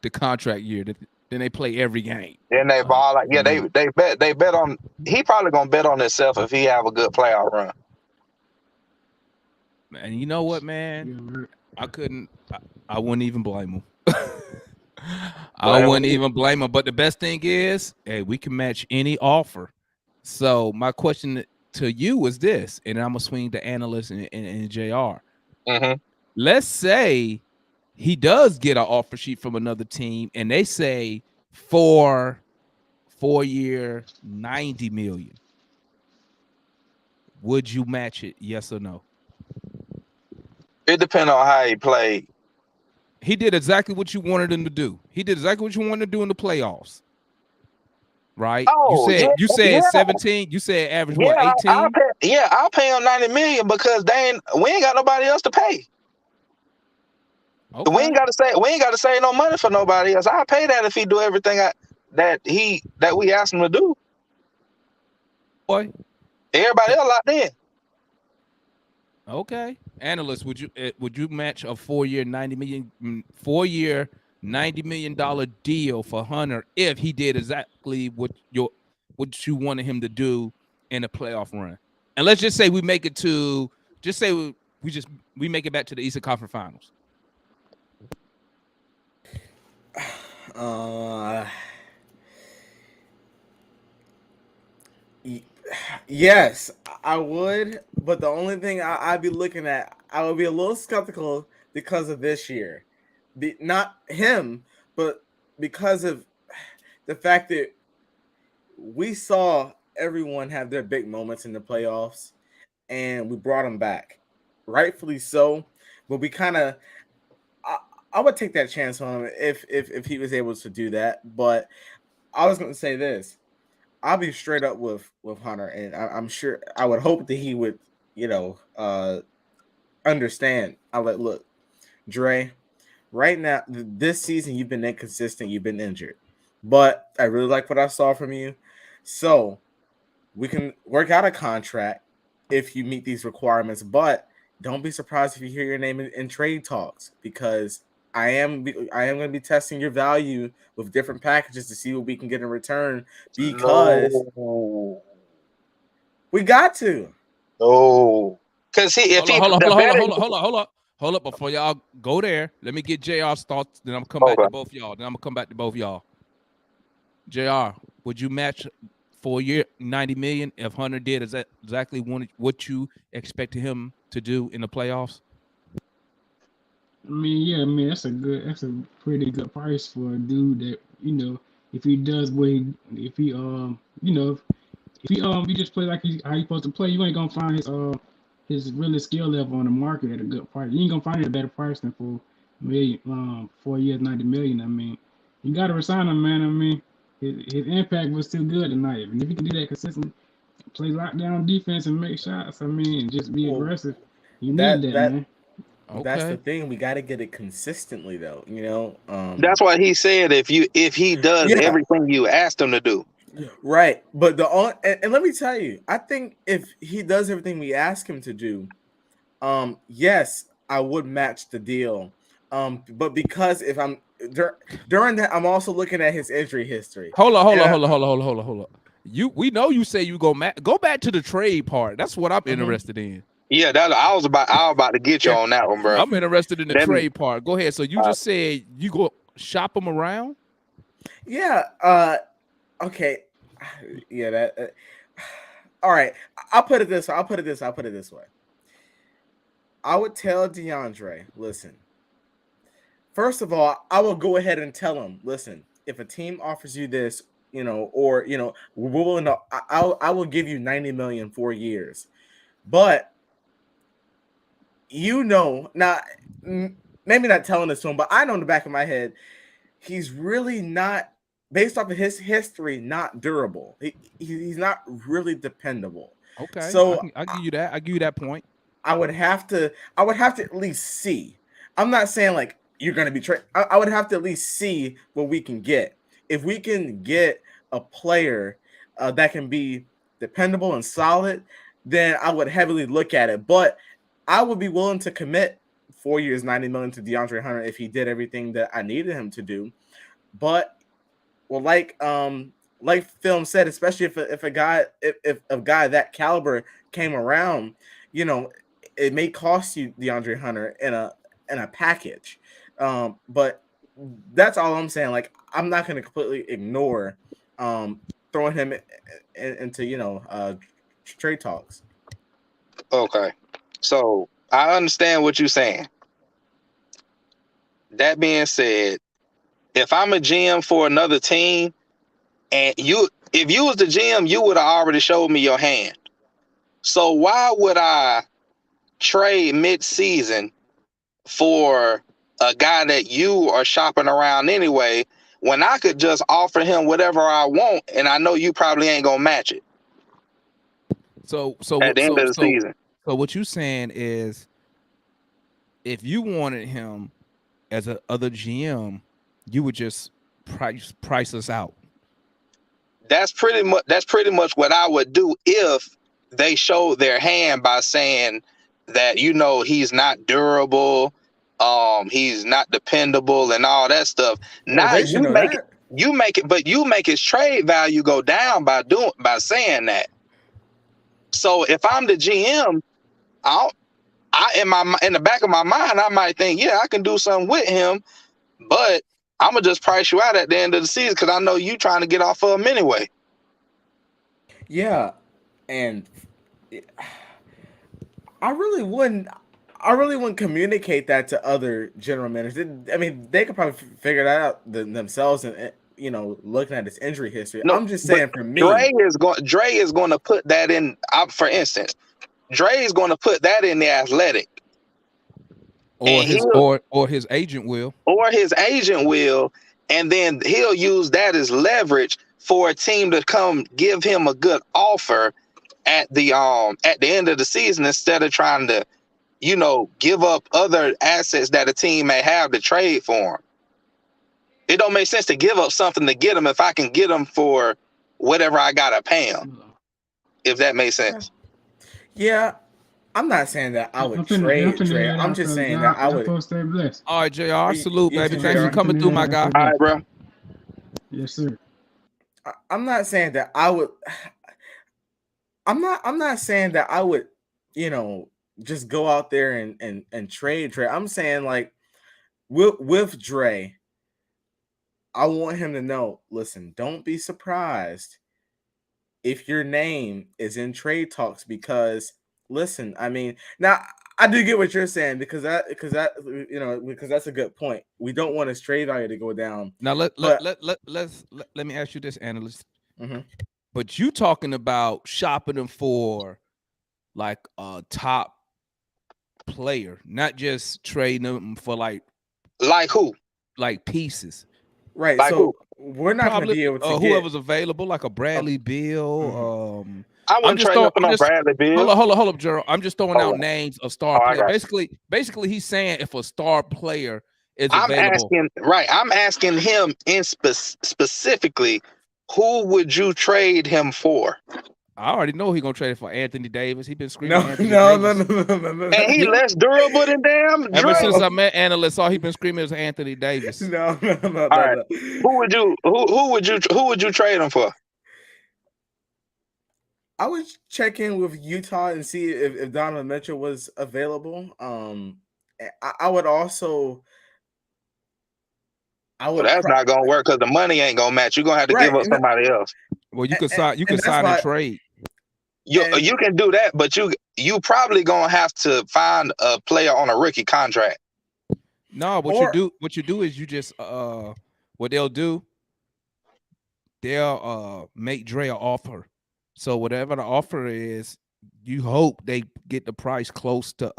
the contract year. Then they play every game. Then they ball like they bet on. He probably gonna bet on himself if he have a good playoff run. And you know what, man? I wouldn't even blame him. I wouldn't even blame him. But the best thing is, hey, we can match any offer. So my question to you is this, and I'm gonna swing the analyst and JR. Mm-hmm. Let's say he does get an offer sheet from another team, and they say 4 year, 90 million. Would you match it? Yes or no? It depends on how he played. He did exactly what you wanted him to do. He did exactly what you wanted to do in the playoffs. Right? Oh, you said 17. You said average 18? I'll pay him 90 million because we ain't got nobody else to pay. Okay. We ain't gotta say no money for nobody else. I'll pay that if he do everything that we asked him to do. Boy. Everybody else locked in. Okay. Analyst, would you match a 4 year $90 million deal for Hunter if he did exactly what you wanted him to do in a playoff run? And let's just say we make it to we make it back to the Eastern Conference Finals. Yes, I would, but the only thing I'd be looking at, I would be a little skeptical because of this year. Not him, but because of the fact that we saw everyone have their big moments in the playoffs, and we brought them back, rightfully so. But we kind of, I would take that chance on him if he was able to do that. But I was going to say this: I'll be straight up with Hunter, and I'm sure I would hope that he would, understand. I like, look, Dre, right now this season you've been inconsistent, you've been injured, but I really like what I saw from you, so we can work out a contract if you meet these requirements. But don't be surprised if you hear your name in trade talks, because I am going to be testing your value with different packages to see what we can get in return, because No, we got to. no. Because if Hold on, he hold on, the hold on, better, hold up. Before y'all go there, let me get JR's thoughts. Then I'm gonna come back okay. to both y'all. Then I'm gonna come back to both y'all. JR, would you match for a year 90 million if Hunter did exactly what you expected him to do in the playoffs? I mean, yeah, I mean that's a pretty good price for a dude that if he does what he if he if he just play like how he's supposed to play, you ain't gonna find his really skill level on the market at a good price. You ain't gonna find it at a better price than for 4 years 90 million. I mean, you gotta resign him, man. I mean, his impact was still good tonight, and if he can do that consistently, play lockdown defense and make shots, I mean, and just be Well, aggressive. You need that that, that man. that's the Okay. thing. We got to get it consistently, though. That's why he said if he does Yeah, everything you asked him to do. right. But the on and let me tell you, I think if he does everything we ask him to do, yes, I would match the deal. But because if I'm during that, I'm also looking at his injury history. Hold on, hold And on, hold on, hold on, hold on, hold on, hold on. We know you say you go back to the trade part. That's what I'm Mhm. interested in. Yeah, that I was about to get you Yeah, on that one, bro. I'm interested in the That trade part. Go ahead. So you uh, just said you go shop them around. yeah. Okay. Yeah. All right. I'll put it this way. I'll put it this way. I would tell DeAndre, listen. First of all, I will go ahead and tell him, listen, if a team offers you this, or we're willing to, I will give you 90 million 4 years. But now, maybe not telling this to him, but I know in the back of my head, he's really not, based off of his history, not durable. He's not really dependable. Okay, So I give you that. I give you that point. I would have to at least see. I'm not saying like you're going to be traded. I would have to at least see what we can get. If we can get a player that can be dependable and solid, then I would heavily look at it. But I would be willing to commit 4 years, 90 million to DeAndre Hunter if he did everything that I needed him to do. But well, like Film said, especially if a guy that caliber came around, you know, it may cost you DeAndre Hunter in a package. But that's all I'm saying. Like, I'm not going to completely ignore um throwing him into trade talks. okay. So I understand what you're saying. That being said, if I'm a GM for another team, and if you was the GM, you would have already showed me your hand. So why would I trade mid-season for a guy that you are shopping around anyway, when I could just offer him whatever I want, and I know you probably ain't gonna match it So so at what the end so of the so season? so what you saying is if you wanted him as a other GM, you would just price us out. That's pretty much what I would do if they showed their hand by saying that he's not durable, he's not dependable, and all that stuff. Well, Now they should know that. but you make his trade value go down by saying that. So if I'm the GM, in the back of my mind, I might think, yeah, I can do something with him, but I'm gonna just price you out at the end of the season because I know you trying to get off of him anyway. Yeah, and I really wouldn't. I really wouldn't communicate that to other general managers. I mean, they could probably figure that out themselves looking at his injury history. No, I'm just but saying for me, Dre is going to put that in. For instance, Dre is going to put that in the athletic, Or and his he'll or his agent will. or his agent will, and then he'll use that as leverage for a team to come give him a good offer at the end of the season, instead of trying to, give up other assets that a team may have to trade for him. It don't make sense to give up something to get him if I can get him for whatever I gotta pay him. If that makes sense. yeah, I'm not saying that I would trade Dre. I'm just saying that I would. Supposed to stay blessed. All right, JR, salute, You baby. too, Thanks for JR. coming through, my guy. All right, bro. Yes, sir. I'm not saying that I would. I'm not saying that I would, just go out there and trade Dre. I'm saying like with Dre, I want him to know, listen, don't be surprised if your name is in trade talks, because listen, I mean, now I do get what you're saying, because that's a good point. We don't want his trade value to go down. Now let me ask you this, analyst. Mhm. But you talking about shopping them for like a top player, not just trading them for like who? Like pieces. Right. Like so who? we're not going to be able to get whoever's available, like a Bradley Beal. I wouldn't trade up for no Bradley Beal. Hold up, Gerald. I'm just throwing out names of star I players. got Basically, he's saying if a star player is I'm available. I'm asking him specifically, who would you trade him for? I already know he's gonna trade it for Anthony Davis. He's been screaming. No. And he less durable than damn Dre. Ever since I met analysts, all he's been screaming is Anthony Davis. No. All right. Who would you trade him for? I would check in with Utah and see if Donovan Mitchell was available. I would also. That's not gonna work because the money ain't gonna match. You're gonna have to give up somebody else. Well, you could sign. You could sign and trade. You can do that, but you probably gonna have to find a player on a rookie contract. No, what you do is you just what they'll do, they'll make Dre an offer. So whatever the offer is, you hope they get the price close to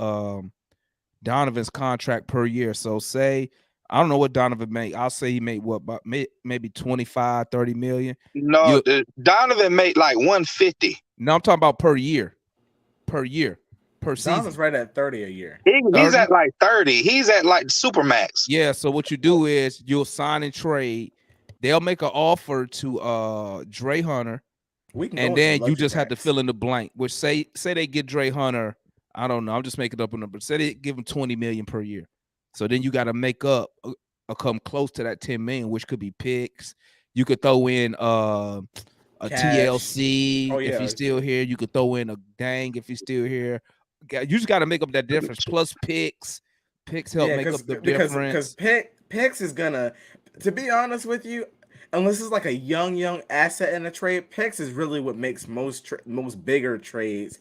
Donovan's contract per year. So say, I don't know what Donovan made. I'll say he made what, about maybe 25, 30 million. No, Donovan made like 150. No, I'm talking about per year. Per season. Donovan's right at 30 a year. He's at like 30. He's at like Supermax. Yeah, so what you do is you'll sign and trade. They'll make an offer to Dre Hunter. And then you just have to fill in the blank, which say they get Dre Hunter, I don't know, I'm just making up a number. Say they give him 20 million per year. So then you got to make up come close to that 10 million, which could be picks. You could throw in a TLC if he's still here. You could throw in a Dang if he's still here. You just got to make up that difference. Plus picks. Picks help make up the difference. Because picks is gonna, to be honest with you, unless it's like a young asset in a trade, picks is really what makes most bigger trades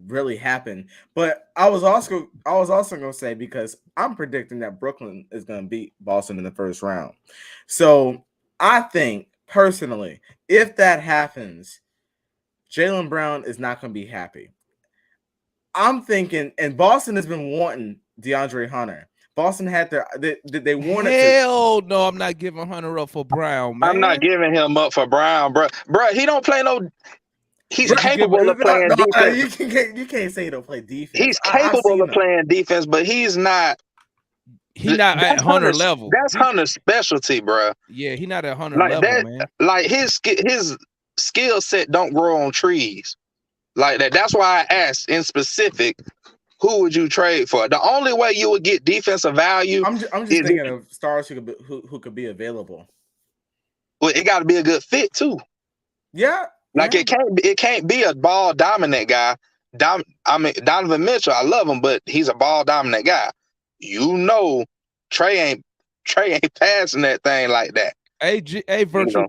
really happen. But I was also gonna say, because I'm predicting that Brooklyn is gonna beat Boston in the first round. So I think personally, if that happens, Jaylen Brown is not gonna be happy. I'm thinking, and Boston has been wanting DeAndre Hunter. Boston had they wanted. Hell no, I'm not giving Hunter up for Brown, man. I'm not giving him up for Brown, bro. He don't play no. He's capable of playing defense. You can't say he don't play defense. He's capable of playing defense, but he's not. He's not at Hunter level. That's Hunter's specialty, bro. Yeah, he's not at Hunter level, man. Like his skill set don't grow on trees like that. That's why I asked in specific, who would you trade for? The only way you would get defensive value. I'm just thinking of stars who could be available. Well, it got to be a good fit too. Yeah. Like it can't be a ball dominant guy. Donovan Mitchell, I love him, but he's a ball dominant guy. Trey ain't passing that thing like that. Hey, virtual.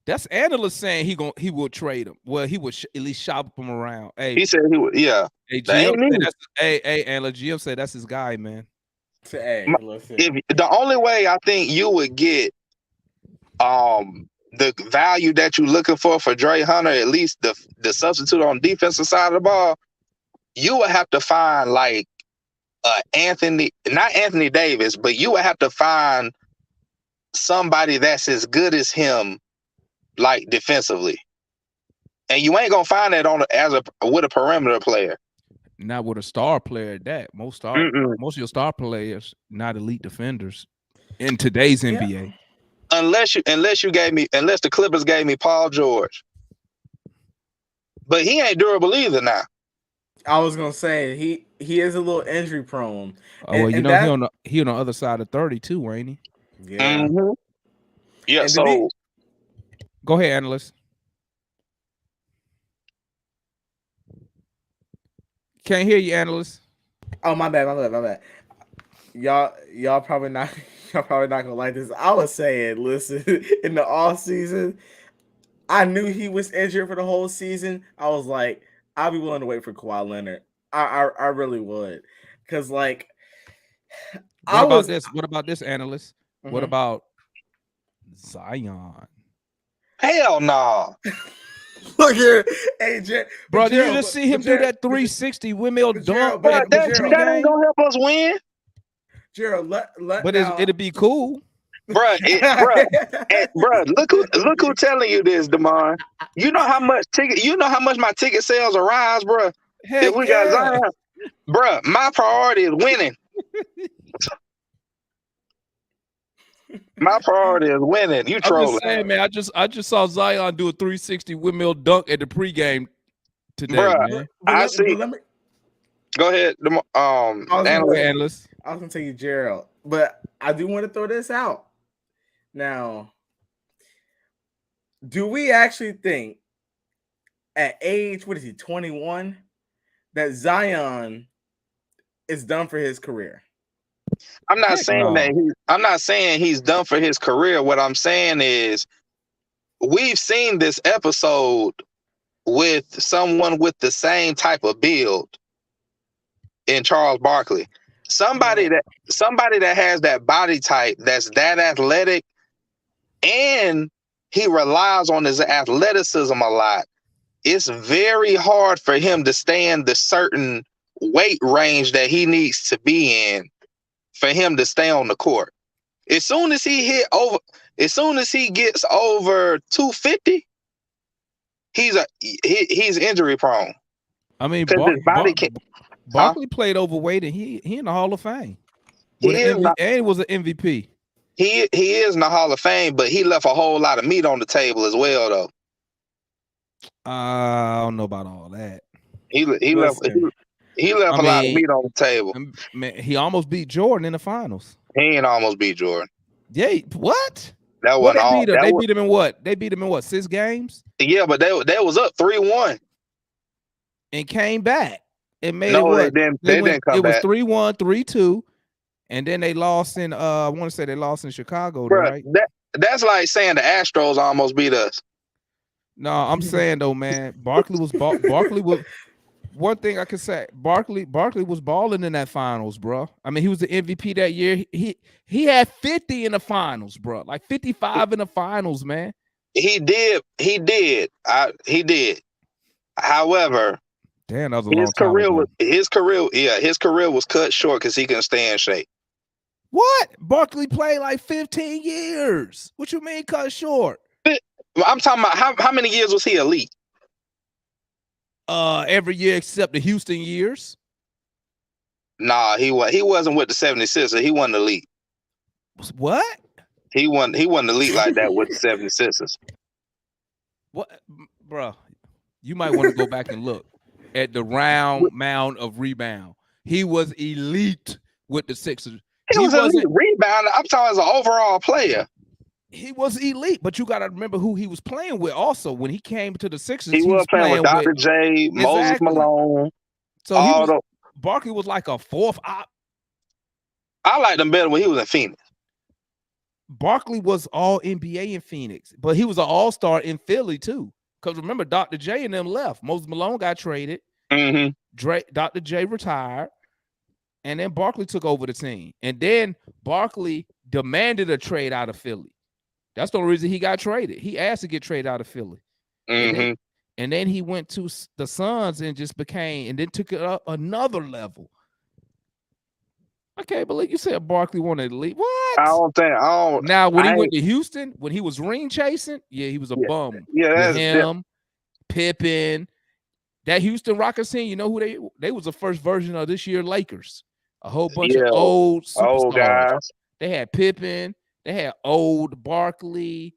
That's analyst saying he will trade him. Well, he would at least shop him around. Hey, he said he would. Yeah. Hey, GM said analyst GM said that's his guy, man. Hey, listen. If the only way I think you would get the value that you're looking for Dre Hunter, at least the substitute on the defensive side of the ball, you would have to find like not Anthony Davis, but you would have to find somebody that's as good as him, like defensively. And you ain't gonna find that with a perimeter player. Not with a star player at that. Most of your star players not elite defenders in today's NBA. Unless the Clippers gave me Paul George. But he ain't durable either now. I was gonna say he is a little injury prone. Oh, well, you know he on the other side of 32, ain't he? Yeah. Mm-hmm. Yeah. And so go ahead, analyst. Can't hear you, analyst. Oh, my bad. Y'all probably not gonna like this. I was saying, listen, in the off season, I knew he was injured for the whole season. I was like, I'll be willing to wait for Kawhi Leonard. I really would, because like, What about this, analyst? Mm-hmm. What about Zion? Hell no. Look here, hey, bro. Did you just see him do that 360 windmill dunk? That ain't gonna help us win. Gerald, but it'd be cool, bro. Look who telling you this, Damon. You know how much my ticket sales will rise, bro. If we got Zion, bro. My priority is winning. My priority is winning. You trolling. I'm just saying, man. I just saw Zion do a 360 windmill dunk at the pregame today, man. I see. Go ahead, analyst. I was gonna tell you, Gerald, but I do want to throw this out. Now, do we actually think at age, 21, that Zion is done for his career? I'm not saying he's done for his career. What I'm saying is we've seen this episode with someone with the same type of build in Charles Barkley. Somebody that has that body type, that's that athletic, and he relies on his athleticism a lot. It's very hard for him to stay in the certain weight range that he needs to be in for him to stay on the court. As soon as he gets over 250, he's injury prone. I mean, Barkley played overweight, and he in the Hall of Fame. And he was an MVP. He is in the Hall of Fame, but he left a whole lot of meat on the table as well, though. I don't know about all that. He left a lot of meat on the table. Man, he almost beat Jordan in the finals. He ain't almost beat Jordan. Yeah, what? That wasn't all. They beat him in what? They beat him in what? 6 games? Yeah, but they was up 3-1 and came back. It made they didn't come it back. It was 3-1, 3-2, and then they lost in. I want to say they lost in Chicago, bruh, right? That's like saying the Astros almost beat us. No, I'm saying though, man, Barkley was. One thing I could say, Barkley was balling in that finals, bro. I mean, he was the MVP that year. He had 50 in the finals, bro. Like 55 in the finals, man. He did. However, damn, that was a long time ago. His career was cut short because he couldn't stay in shape. What? Barkley played like 15 years. What you mean cut short? I'm talking about how many years was he elite? Every year except the Houston years. Nah, he wasn't with the 76ers. He wasn't elite. What? He wasn't elite like that with the 76ers. What, bro? You might want to go back and look at the round mound of rebound. He was elite with the Sixers. He was elite rebounder. I'm talking as an overall player. He was elite, but you got to remember who he was playing with also. When he came to the Sixers, he was playing with Dr. J, Moses Malone. So Barkley was like a fourth op. I liked him better when he was in Phoenix. Barkley was all NBA in Phoenix, but he was an all-star in Philly too. Because remember, Dr. J and them left. Moses Malone got traded. Mm-hmm. Dr. J retired. And then Barkley took over the team. And then Barkley demanded a trade out of Philly. That's the only reason he got traded. He asked to get traded out of Philly. Mm-hmm. And then he went to the Suns and just became, and then took it up another level. I can't believe you said Barkley wanted to leave. What? Now when he went to Houston, when he was ring chasing, yeah, he was a bum. Yeah, with him, Pippen. That Houston Rockets team, you know who they was the first version of this year Lakers. A whole bunch of old superstars. Guys. They had Pippen, they had old Barkley.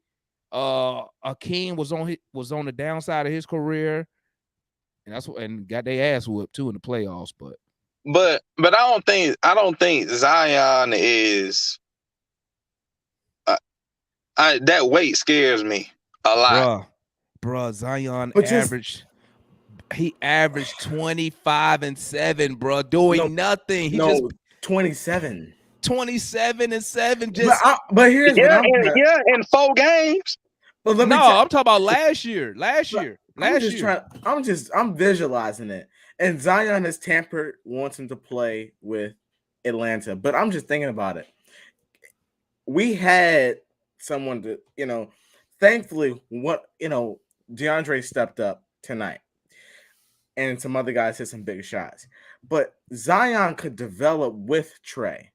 Akeem was on the downside of his career, and got their ass whooped too in the playoffs. But I don't think Zion is. That weight scares me a lot. Bruh, Zion averaged 25 and 7, bro, doing nothing. He just 27. 27 and 7. But here's in 4 games. I'm talking about last year. I'm visualizing it. And Zion has tampered, wants him to play with Atlanta. But I'm just thinking about it. We had someone to, thankfully, DeAndre stepped up tonight. And some other guys hit some big shots. But Zion could develop with Trey.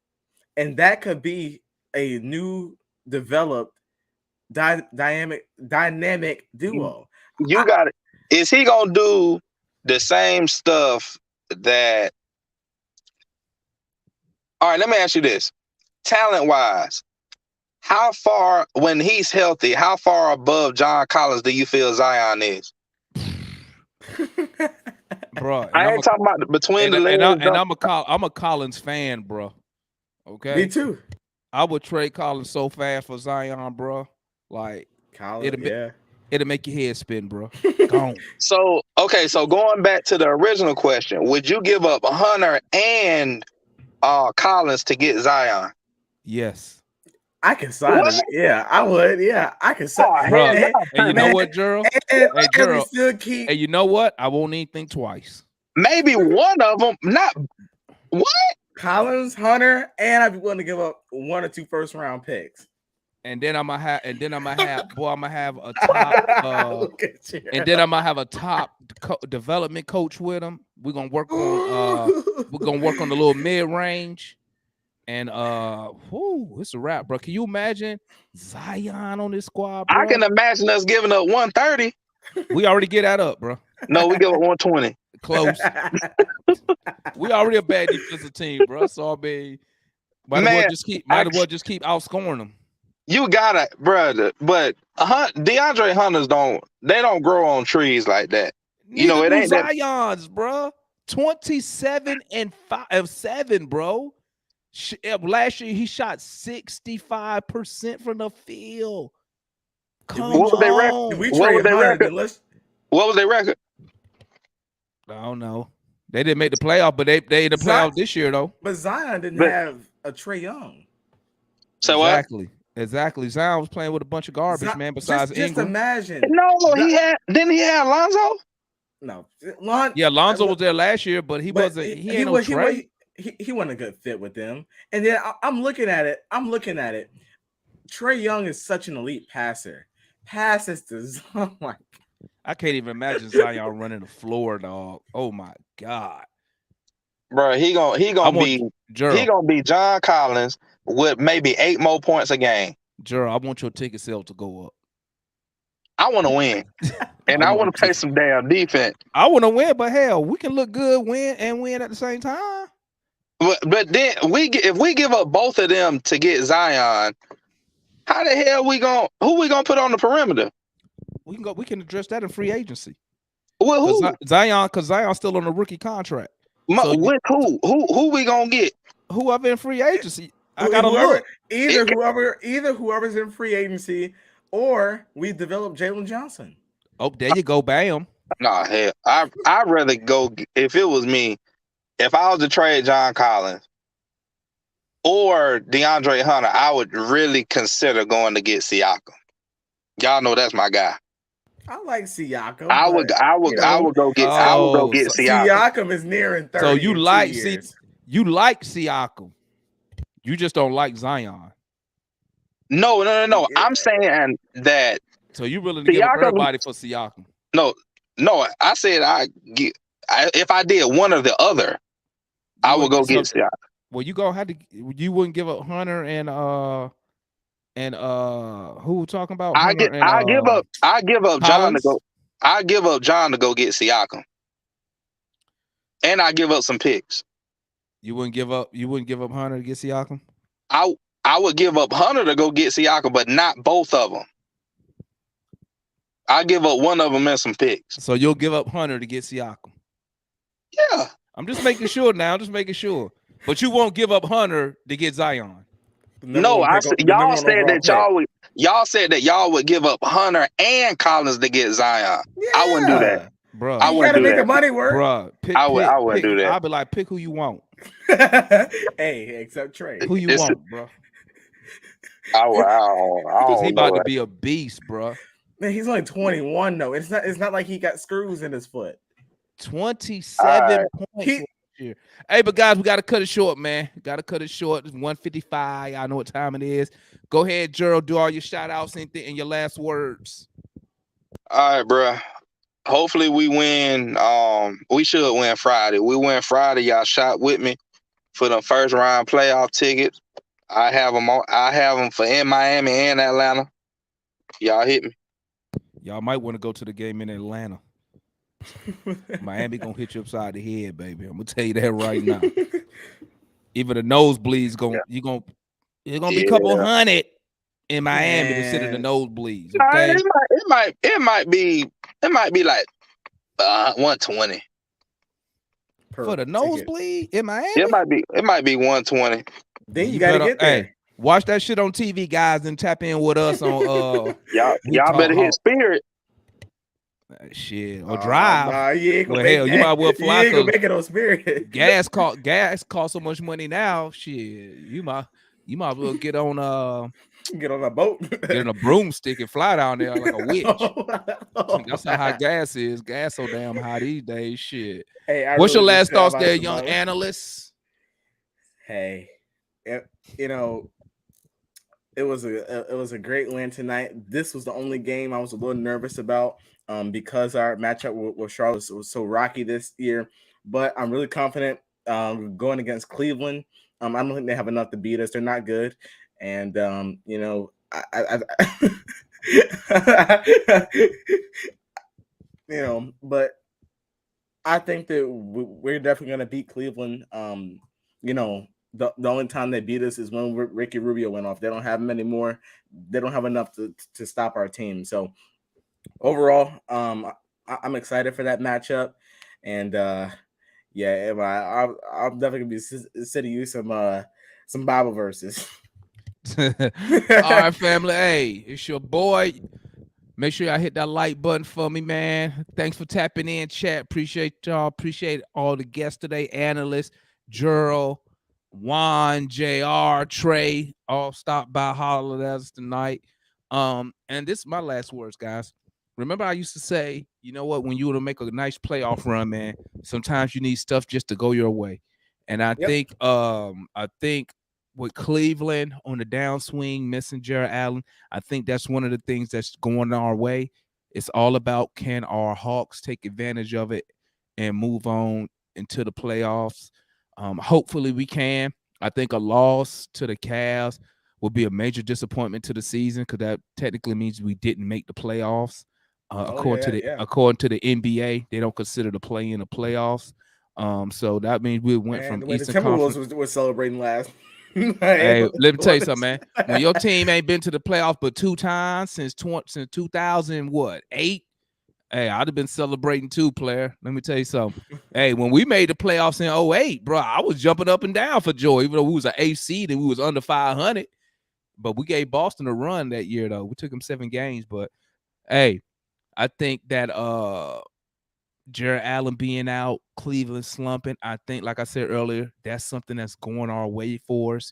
And that could be a new developed dynamic duo. You got it. Is he gonna do the same stuff that? All right, let me ask you this: talent-wise, how far, when he's healthy, how far above John Collins do you feel Zion is? Bro, I ain't talking about between the legs. And I'm a Collins fan, bro. Okay, me too. I would trade Collins so fast for Zion, bro. Like Collins, it'll make your head spin, bro. Gone. So going back to the original question, would you give up Hunter and Collins to get Zion? Yes. I can sign it. Yeah, I would. Yeah, I can sign it. And you know what, Gerald? Gerald, still keep. And you know what? I won't even think twice. Maybe one of them. Not what? Collins, Hunter, and I'd be willing to give up 1 or 2 first-round picks. And then I'm gonna have a top. And then I'm gonna have a top development coach with him. We're gonna work on. The little mid-range. And it's a wrap, bro. Can you imagine Zion on this squad, bro? I can imagine us giving up 130. We already get that up, bro. No, we give up 120. Close. We already a bad defensive team, bro. So might as well just keep outscoring them. You got it, brother. But DeAndre Hunters don't grow on trees like that. Neither it ain't Zion's, bro. 27 and 7, bro. Last year he shot 65% from the field. What was their record? What was their record? I don't know. They didn't make the playoff, but they in the playoff this year though. But Zion didn't have a Trey Young. So exactly. Zion was playing with a bunch of garbage, man. Besides just Ingram. Imagine. No, didn't he have Lonzo? No, Lonzo was there last year, but he wasn't. He ain't no Trey. He wasn't a good fit with them. And then I'm looking at it. Trey Young is such an elite passer. Passes to Zion. I can't even imagine Zion running the floor, dog. Oh my God, bro, he gonna be John Collins with maybe 8 more points a game. Gerald, I want your ticket sale to go up. I want to win, and I want to play some damn defense. I want to win, but hell, we can look good, win at the same time. But then if we give up both of them to get Zion, how the hell who we gonna put on the perimeter? We can address that in free agency. Well, who? Because Zion's still on a rookie contract. With who? Who we gonna get? Whoever in free agency. I gotta look. Either whoever's in free agency, or we develop Jalen Johnson. Oh, there you go, bam. Nah, hell, I'd rather go. If it was me, if I was to trade John Collins or DeAndre Hunter, I would really consider going to get Siakam. Y'all know that's my guy. I like Siakam. I would go get Siakam. Siakam is nearing 30. So You like Siakam. You just don't like Zion. No. I'm saying that So you willing to give up Siakam. everybody for Siakam? No. I said if I did one or the other, I would go get Siakam. Well, you go had to. You wouldn't give up Hunter and who we're talking about? I give up John to Collins? go. I give up John to go get Siakam, and I give up some picks. You wouldn't give up Hunter to get Siakam? I would give up Hunter to go get Siakam, but not both of them. I give up one of them and some picks. So you'll give up Hunter to get Siakam? Yeah. I'm just making sure now. Just making sure. But you won't give up Hunter to get Zion. No, y'all said that y'all would give up Hunter and Collins to get Zion. Yeah. I wouldn't do that, bro. I wouldn't do make that, the money work, bro. I wouldn't do that. I'll be like, pick who you want. Hey, except Trey. Who you want, bro? Because he about to be a beast, bro. Man, he's only 21 though. It's not like he got screws in his foot. 27 points. Hey, but guys, we got to cut it short, man. Got to cut it short. It's 1:55. I know what time it is. Go ahead, Gerald. Do all your shout outs and your last words. All right, bro. Hopefully we win. We should win Friday. We win Friday. Y'all shot with me for the first round playoff tickets. I have them for in Miami and Atlanta. Y'all hit me. Y'all might want to go to the game in Atlanta. Miami gonna hit you upside the head, baby. I'm gonna tell you that right now. Even the nosebleeds it's gonna be a couple hundred in Miami to sit in the nosebleeds. Okay, it might be like 120 for the nosebleed in Miami. It might be 120. Then you gotta get there. Hey, watch that shit on TV, guys, and tap in with us on y'all better hit Spirit. Shit, or drive. Nah, you might well fly. You ain't gonna make it on Spirit. Gas cost so much money now. Shit, you might as well get on a boat, get on a broomstick and fly down there like a witch. That's how high gas is. Gas so damn high these days. Shit. Hey, what's your last thoughts there, young analyst? Hey, you know, it was a great win tonight. This was the only game I was a little nervous about. Because our matchup with Charlotte was so rocky this year, but I'm really confident going against Cleveland. I don't think they have enough to beat us. They're not good, and but I think that we're definitely going to beat Cleveland. The only time they beat us is when Ricky Rubio went off. They don't have him anymore. They don't have enough to stop our team. So. Overall, I'm excited for that matchup, and I'm definitely gonna be sending you some Bible verses. All right, family. Hey, it's your boy. Make sure y'all hit that like button for me, man. Thanks for tapping in, chat. Appreciate y'all. Appreciate all the guests today, analysts, Gerald, Juan, JR, Trey, all stopped by holler at us tonight. And this is my last words, guys. Remember, I used to say, you know what, when you want to make a nice playoff run, man, sometimes you need stuff just to go your way. And I think with Cleveland on the downswing, missing Jared Allen, I think that's one of the things that's going our way. It's all about, can our Hawks take advantage of it and move on into the playoffs? Hopefully we can. I think a loss to the Cavs will be a major disappointment to the season, because that technically means we didn't make the playoffs. According to the NBA, they don't consider the play in the playoffs. So that means we went from Eastern Conference. The Timberwolves were celebrating last. Hey, let me tell you something, man. When your team ain't been to the playoffs but 2 times since 2008, hey, I'd have been celebrating too, player. Let me tell you something. Hey, when we made the playoffs in 08, bro, I was jumping up and down for joy, even though we was an 8th seed and we was under 500. But we gave Boston a run that year, though. We took them 7 games, but hey. I think that Jared Allen being out, Cleveland slumping, I think, like I said earlier, that's something that's going our way for us,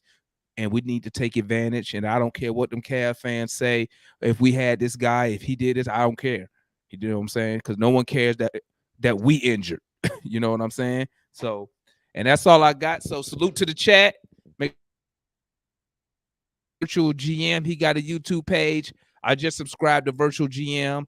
and we need to take advantage. And I don't care what them Cavs fans say. If we had this guy, if he did this, I don't care. You know what I'm saying? Because no one cares that we injured. You know what I'm saying? So, And that's all I got. So salute to the chat. Make Virtual GM. He got a YouTube page. I just subscribed to Virtual GM,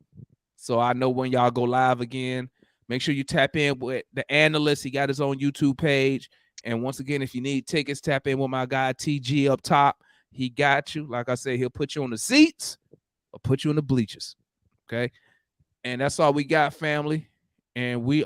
so I know when y'all go live again. Make sure you tap in with the analyst. He got his own YouTube page. And once again, if you need tickets, tap in with my guy TG up top. He got you. Like I said, he'll put you on the seats or put you in the bleachers. Okay. And that's all we got, family. And we